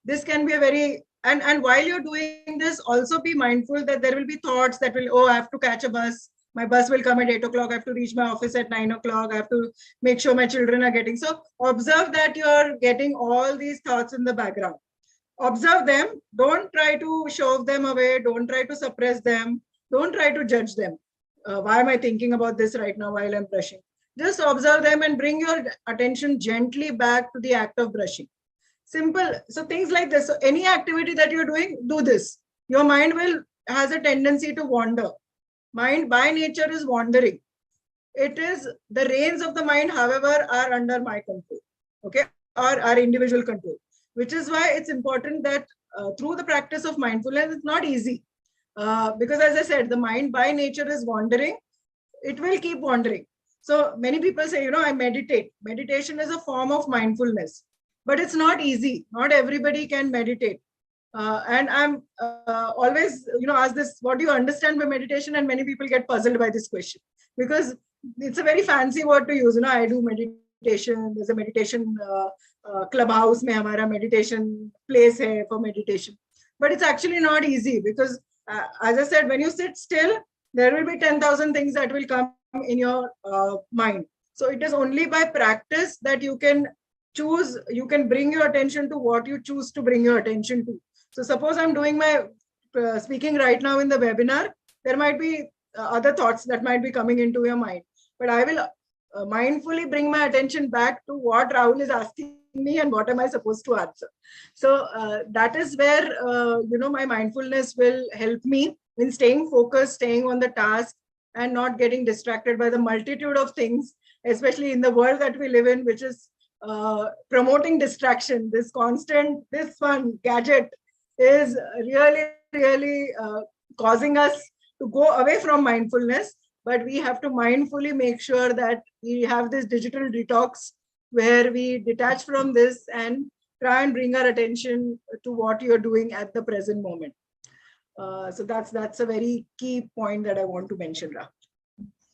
This can be a very, and while you're doing this, also be mindful that there will be thoughts that will, oh, I have to catch a bus. My bus will come at 8 o'clock. I have to reach my office at 9 o'clock. I have to make sure my children are getting. So observe that you're getting all these thoughts in the background. Observe them. Don't try to shove them away. Don't try to suppress them. Don't try to judge them. Why am I thinking about this right now while I'm brushing? Just observe them and bring your attention gently back to the act of brushing. Simple. So things like this. So any activity that you're doing, do this. Your mind has a tendency to wander. Mind by nature is wandering. It is the reins of the mind, however, are under my control. Okay, or our individual control. Which is why it's important that through the practice of mindfulness, it's not easy. Because as I said, the mind by nature is wandering. It will keep wandering. So many people say, I meditate. Meditation is a form of mindfulness, but it's not easy. Not everybody can meditate. And I'm always, ask this, what do you understand by meditation? And many people get puzzled by this question because it's a very fancy word to use. I do meditation. There's a meditation clubhouse. Mein hamara meditation place hai for meditation. But it's actually not easy because, as I said, when you sit still, there will be 10,000 things that will come in your mind. So it is only by practice that you can choose, you can bring your attention to what you choose to bring your attention to. So suppose I'm doing my speaking right now in the webinar, there might be other thoughts that might be coming into your mind, but I will mindfully bring my attention back to what Rahul is asking me and what am I supposed to answer. So that is where, my mindfulness will help me in staying focused, staying on the task and not getting distracted by the multitude of things, especially in the world that we live in, which is promoting distraction. This one gadget is really causing us to go away from mindfulness, but we have to mindfully make sure that we have this digital detox where we detach from this and try and bring our attention to what you're doing at the present moment. So that's a very key point that I want to mention, Rahul.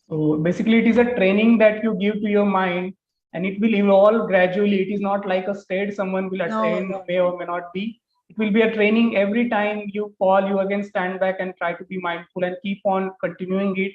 So basically it is a training that you give to your mind and it will evolve gradually. It is not like a state someone will attain, may or may not be. it will be a training. Every time you fall, you again stand back and try to be mindful and keep on continuing it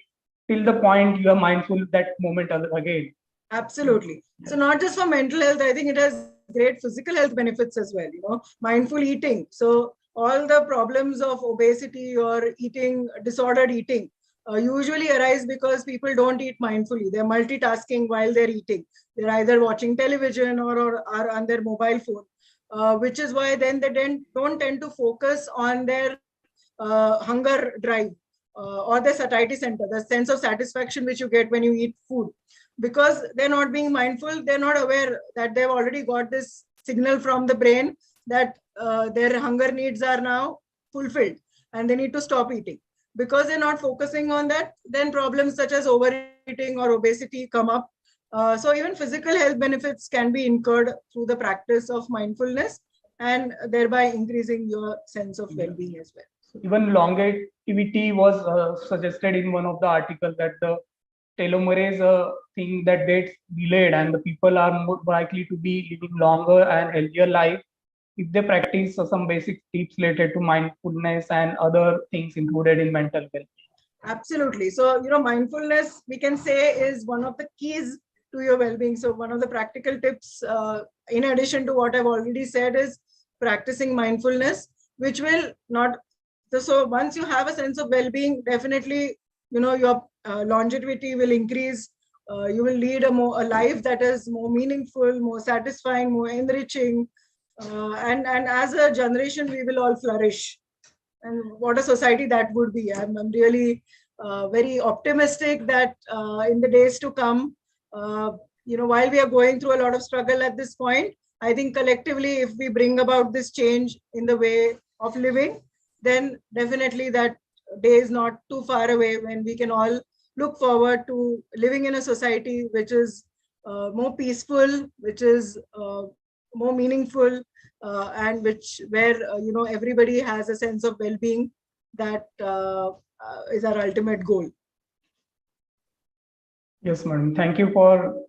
till the point you are mindful that moment again. Absolutely. So not just for mental health, I think it has great physical health benefits as well. Mindful eating. So all the problems of obesity or eating, disordered eating, usually arise because people don't eat mindfully. They're multitasking while they're eating. They're either watching television or are on their mobile phone, which is why then they don't tend to focus on their hunger drive or the satiety center, the sense of satisfaction which you get when you eat food. Because they're not being mindful, they're not aware that they've already got this signal from the brain that their hunger needs are now fulfilled and they need to stop eating. Because they're not focusing on that, then problems such as overeating or obesity come up. So even physical health benefits can be incurred through the practice of mindfulness and thereby increasing your sense of well-being as well. Even longevity was suggested in one of the articles that the telomerase thing that gets delayed and the people are more likely to be living longer and healthier life if they practice some basic tips related to mindfulness and other things included in mental health. Absolutely. So, mindfulness, we can say, is one of the keys to your well-being. So one of the practical tips, in addition to what I've already said, is practicing mindfulness, which will not, so once you have a sense of well-being, definitely, your longevity will increase. You will lead a life that is more meaningful, more satisfying, more enriching. And as a generation, we will all flourish. And what a society that would be. I'm really very optimistic that in the days to come, while we are going through a lot of struggle at this point, I think collectively, if we bring about this change in the way of living, then definitely that day is not too far away when we can all look forward to living in a society which is more peaceful, which is more meaningful, and where everybody has a sense of well-being that is our ultimate goal. Yes, madam. Thank you for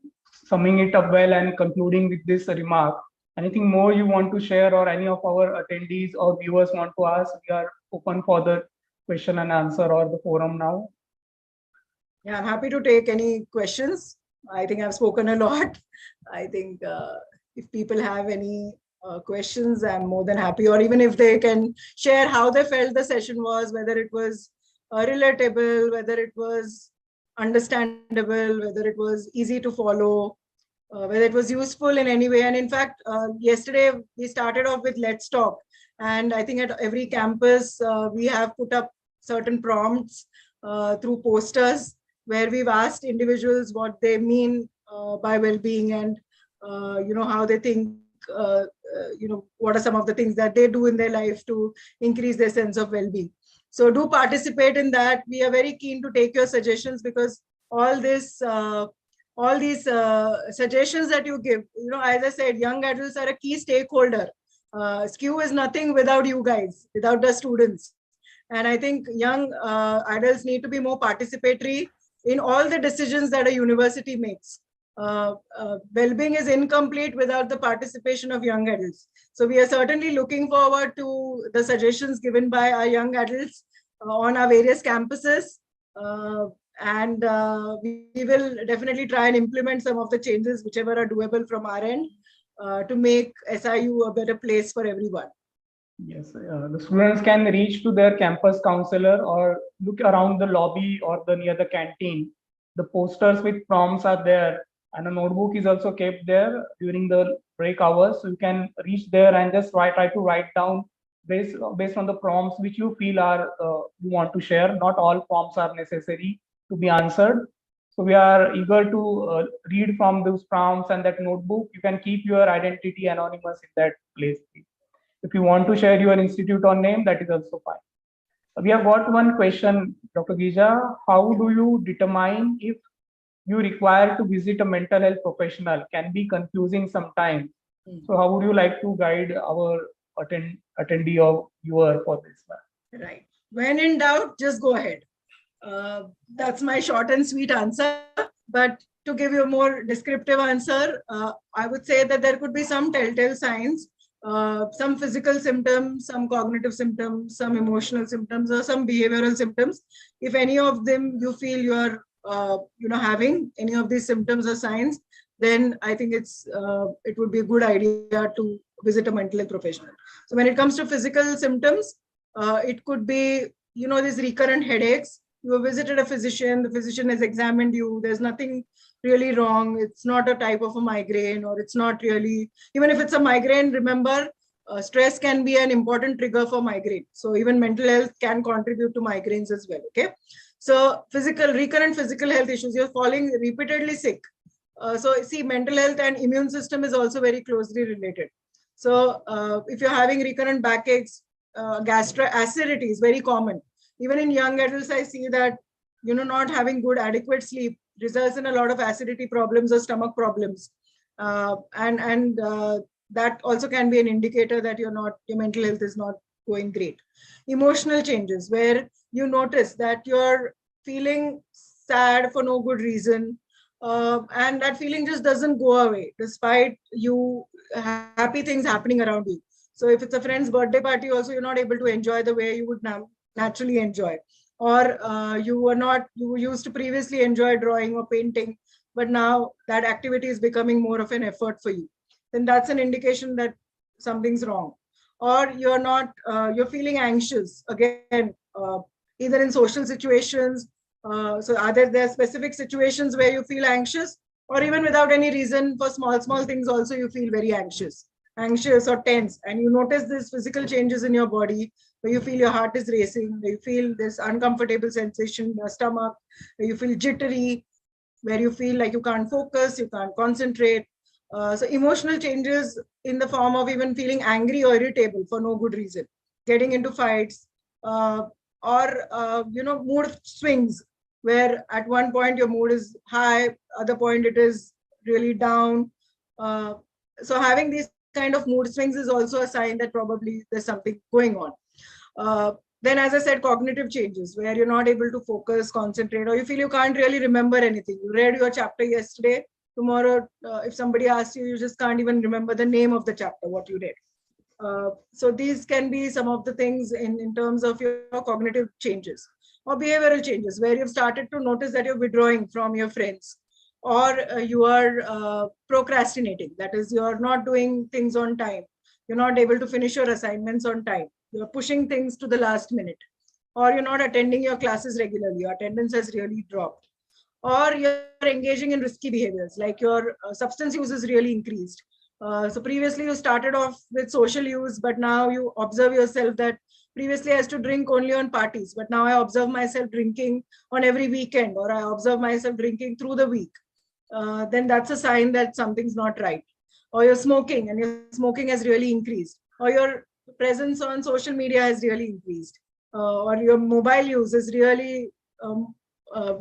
summing it up well and concluding with this remark. Anything more you want to share or any of our attendees or viewers want to ask? We are open for the question and answer or the forum now. Yeah, I'm happy to take any questions. I think I've spoken a lot. I think if people have any questions, I'm more than happy, or even if they can share how they felt the session was, whether it was relatable, whether it was understandable, whether it was easy to follow, whether it was useful in any way. And in fact, yesterday we started off with Let's Talk. And I think at every campus, we have put up certain prompts through posters where we've asked individuals what they mean by well-being and, how they think, what are some of the things that they do in their life to increase their sense of well-being. So do participate in that. We are very keen to take your suggestions because all these suggestions that you give, as I said, young adults are a key stakeholder. SKU is nothing without you guys, without the students. And I think young adults need to be more participatory in all the decisions that a university makes. Well-being is incomplete without the participation of young adults. So we are certainly looking forward to the suggestions given by our young adults on our various campuses. And we will definitely try and implement some of the changes, whichever are doable from our end, to make SIU a better place for everyone. Yes, the students can reach to their campus counselor or look around the lobby or near the canteen. The posters with prompts are there, and a notebook is also kept there during the break hours. So you can reach there and just try to write down based on the prompts which you feel are you want to share. Not all prompts are necessary to be answered. So we are eager to read from those prompts and that notebook. You can keep your identity anonymous in that place. If you want to share your institute or name, that is also fine. We have got one question, Dr. Gija. How do you determine if you require to visit a mental health professional? Can be confusing sometimes. So how would you like to guide our attendee or viewer for this one? Right. When in doubt, just go ahead. That's my short and sweet answer. But to give you a more descriptive answer, I would say that there could be some telltale signs some physical symptoms, some cognitive symptoms, some emotional symptoms, or some behavioral symptoms. If any of them you feel you are, having any of these symptoms or signs, then I think it would be a good idea to visit a mental health professional. So when it comes to physical symptoms, it could be, these recurrent headaches. You have visited a physician, the physician has examined you, there's nothing really wrong, it's not a type of a migraine, or it's not really, even if it's a migraine, remember, stress can be an important trigger for migraine. So even mental health can contribute to migraines as well. Okay. So recurrent physical health issues, you're falling repeatedly sick. So see, mental health and immune system is also very closely related. So if you're having recurrent backaches, acidity is very common. Even in young adults, I see that, not having good adequate sleep results in a lot of acidity problems or stomach problems. And that also can be an indicator that your mental health is not going great. Emotional changes, where you notice that you're feeling sad for no good reason, and that feeling just doesn't go away despite you happy things happening around you. So if it's a friend's birthday party also, you're not able to enjoy the way you would naturally enjoy. Or you used to previously enjoy drawing or painting, but now that activity is becoming more of an effort for you. Then that's an indication that something's wrong. Or you're feeling anxious again, either in social situations. So are there specific situations where you feel anxious, or even without any reason, for small things also you feel very anxious or tense, and you notice these physical changes in your body, where you feel your heart is racing, where you feel this uncomfortable sensation in your stomach, where you feel jittery, where you feel like you can't focus, you can't concentrate. So emotional changes in the form of even feeling angry or irritable for no good reason, getting into fights, or mood swings, where at one point your mood is high, other point it is really down. So having these kind of mood swings is also a sign that probably there's something going on. Then, as I said, cognitive changes, where you're not able to focus, concentrate, or you feel you can't really remember anything. You read your chapter yesterday, tomorrow, if somebody asks you, you just can't even remember the name of the chapter, what you read. So these can be some of the things in terms of your cognitive changes. Or behavioral changes, where you've started to notice that you're withdrawing from your friends, or you are procrastinating. That is, you're not doing things on time. You're not able to finish your assignments on time. You're pushing things to the last minute. Or you're not attending your classes regularly. Your attendance has really dropped. Or you're engaging in risky behaviors, like your substance use is really increased. So previously you started off with social use, but now you observe yourself that previously I used to drink only on parties, but now I observe myself drinking on every weekend, or I observe myself drinking through the week. Then that's a sign that something's not right. Or you're smoking, and your smoking has really increased. Or your presence on social media has really increased. Or your mobile use is really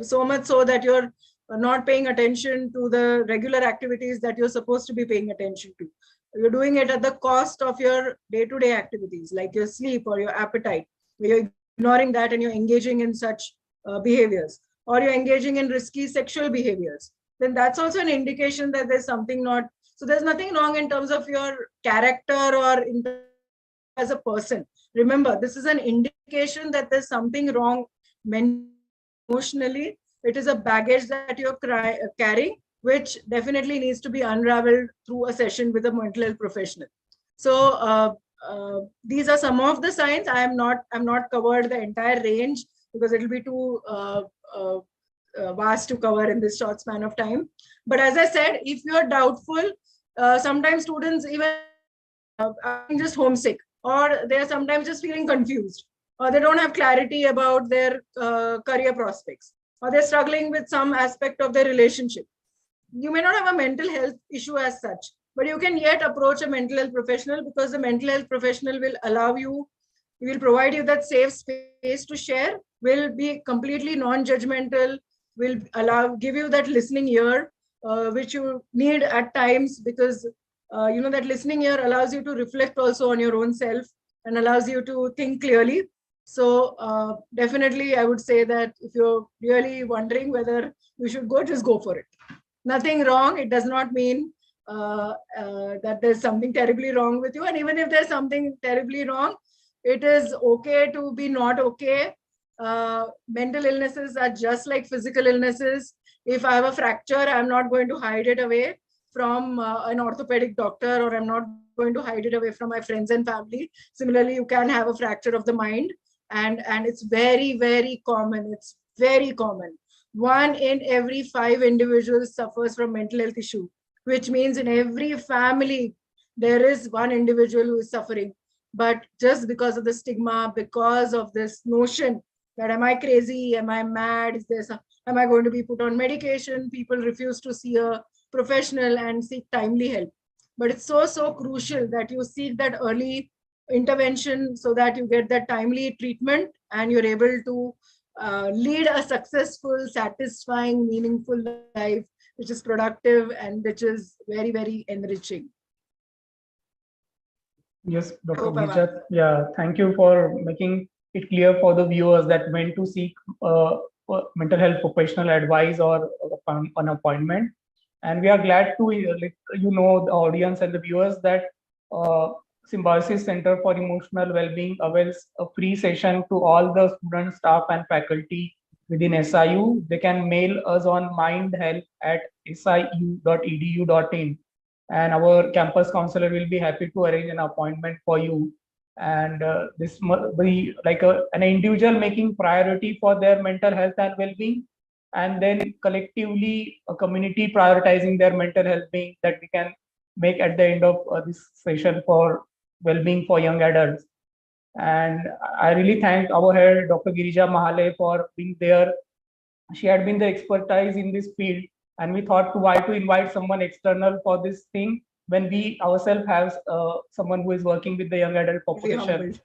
so much so that you're not paying attention to the regular activities that you're supposed to be paying attention to. You're doing it at the cost of your day-to-day activities, like your sleep or your appetite, where you're ignoring that and you're engaging in such behaviors. Or you're engaging in risky sexual behaviors. Then that's also an indication that there's something not. So there's nothing wrong in terms of your character or as a person. Remember, this is an indication that there's something wrong emotionally. It is a baggage that you're carrying, which definitely needs to be unraveled through a session with a mental health professional. So these are some of the signs. I'm not covered the entire range, because it'll be too vast to cover in this short span of time. But as I said, if you're doubtful, sometimes students even are just homesick, or they're sometimes just feeling confused, or they don't have clarity about their career prospects, or they're struggling with some aspect of their relationship. You may not have a mental health issue as such, but you can yet approach a mental health professional, because the mental health professional will provide you that safe space to share, will be completely non-judgmental, will give you that listening ear, which you need at times, because that listening ear allows you to reflect also on your own self and allows you to think clearly. So definitely, I would say that if you're really wondering whether you should go, just go for it. Nothing wrong. It does not mean that there's something terribly wrong with you. And even if there's something terribly wrong, it is okay to be not okay. Mental illnesses are just like physical illnesses. If I have a fracture, I'm not going to hide it away from an orthopedic doctor, or I'm not going to hide it away from my friends and family. Similarly, you can have a fracture of the mind, and it's very, very common. It's very common. 1 in every 5 individuals suffers from mental health issue, which means in every family there is one individual who is suffering. But just because of the stigma, because of this notion that am I crazy, am I mad, is there some, am I going to be put on medication, people refuse to see a professional and seek timely help. But it's so crucial that you seek that early intervention so that you get that timely treatment and you're able to lead a successful, satisfying, meaningful life, which is productive and which is very, very enriching. Yes, Dr. hope I've Girija, yeah, thank you for making it clear for the viewers that when to seek mental health professional advice or an appointment. And we are glad to let you know, the audience and the viewers, that Symbiosis Center for Emotional Wellbeing avails a free session to all the students, staff, and faculty within SIU. They can mail us on mindhealth@siu.edu.in, and our campus counselor will be happy to arrange an appointment for you. And this must be like an individual making priority for their mental health and well-being, and then collectively a community prioritizing their mental health being, that we can make at the end of this session for well-being for young adults. And I really thank our head, Dr. Girija Mahale, for being there. She had been the expertise in this field, and we thought why to invite someone external for this thing when we ourselves have someone who is working with the young adult population.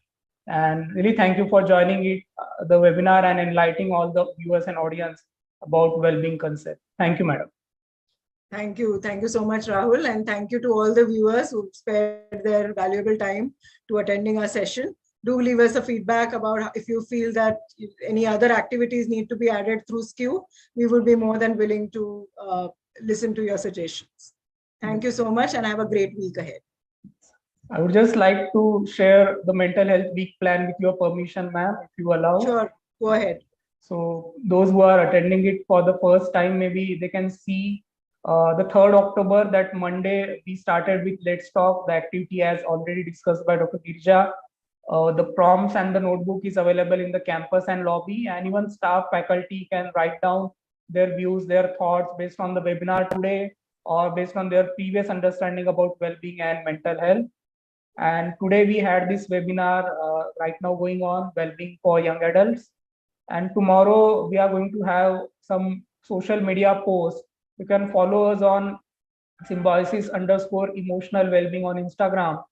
And really thank you for joining the webinar and enlightening all the viewers and audience about well-being concept. Thank you, madam. Thank you. Thank you so much, Rahul. And thank you to all the viewers who spared their valuable time to attending our session. Do leave us a feedback about if you feel that any other activities need to be added through SKU. We would be more than willing to listen to your suggestions. Thank you so much, and have a great week ahead. I would just like to share the mental health week plan with your permission, ma'am, if you allow. Sure, go ahead. So those who are attending it for the first time, maybe they can see the 3rd October, that Monday, we started with Let's Talk, the activity as already discussed by Dr. Girija. The prompts and the notebook is available in the campus and lobby, and even staff, faculty can write down their views, their thoughts based on the webinar today, or based on their previous understanding about well-being and mental health. And today we had this webinar right now going on, well-being for young adults. And tomorrow we are going to have some social media posts. You can follow us on Symbiosis_emotional wellbeing on Instagram,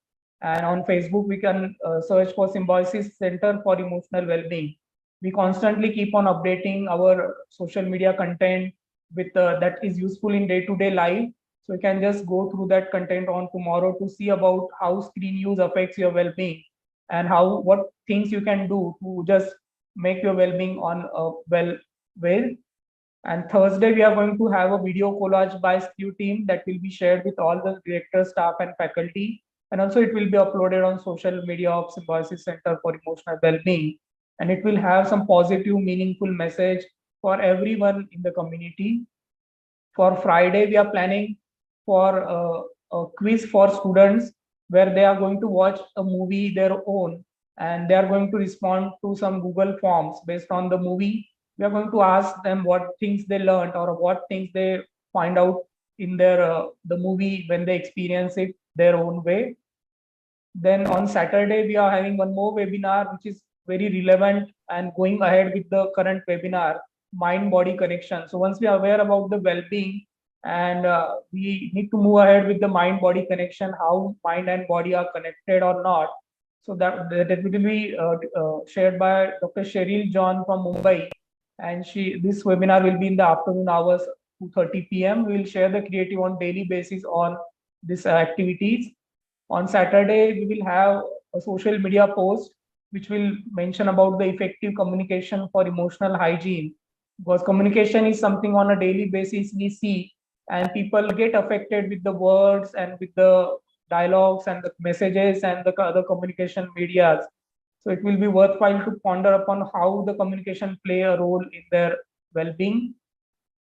and on Facebook we can search for Symbiosis Center for Emotional Wellbeing. We constantly keep on updating our social media content with that is useful in day-to-day life. So you can just go through that content on tomorrow to see about how screen use affects your well-being, and what things you can do to just make your well-being on a well way. And Thursday, we are going to have a video collage by SKU team that will be shared with all the directors, staff, and faculty. And also it will be uploaded on social media of Symbiosis Center for Emotional Wellbeing. And it will have some positive, meaningful message for everyone in the community. For Friday, we are planning for a quiz for students where they are going to watch a movie their own, and they are going to respond to some Google forms based on the movie. We are going to ask them what things they learned or what things they find out in their the movie when they experience it their own way. Then on Saturday, we are having one more webinar, which is very relevant and going ahead with the current webinar, mind-body connection. So once we are aware about the well-being, and we need to move ahead with the mind-body connection, how mind and body are connected or not. So that will be shared by Dr. Cheryl John from Mumbai. And this webinar will be in the afternoon hours, 2:30 p.m. We will share the creative on daily basis on these activities. On Saturday, we will have a social media post which will mention about the effective communication for emotional hygiene. Because communication is something on a daily basis we see, and people get affected with the words and with the dialogues and the messages and the other communication medias. So it will be worthwhile to ponder upon how the communication play a role in their well-being.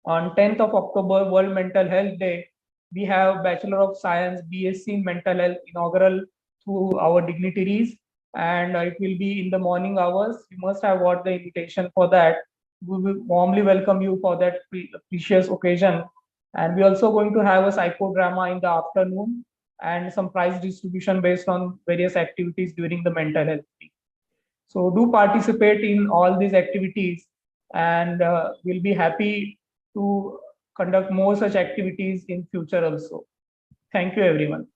On 10th of October, World Mental Health Day, we have Bachelor of Science, BSc in Mental Health inaugural through our dignitaries, and it will be in the morning hours. You must have got the invitation for that. We will warmly welcome you for that precious occasion. And we're also going to have a psychodrama in the afternoon and some prize distribution based on various activities during the mental health week. So do participate in all these activities, and we'll be happy to conduct more such activities in future also. Thank you, everyone.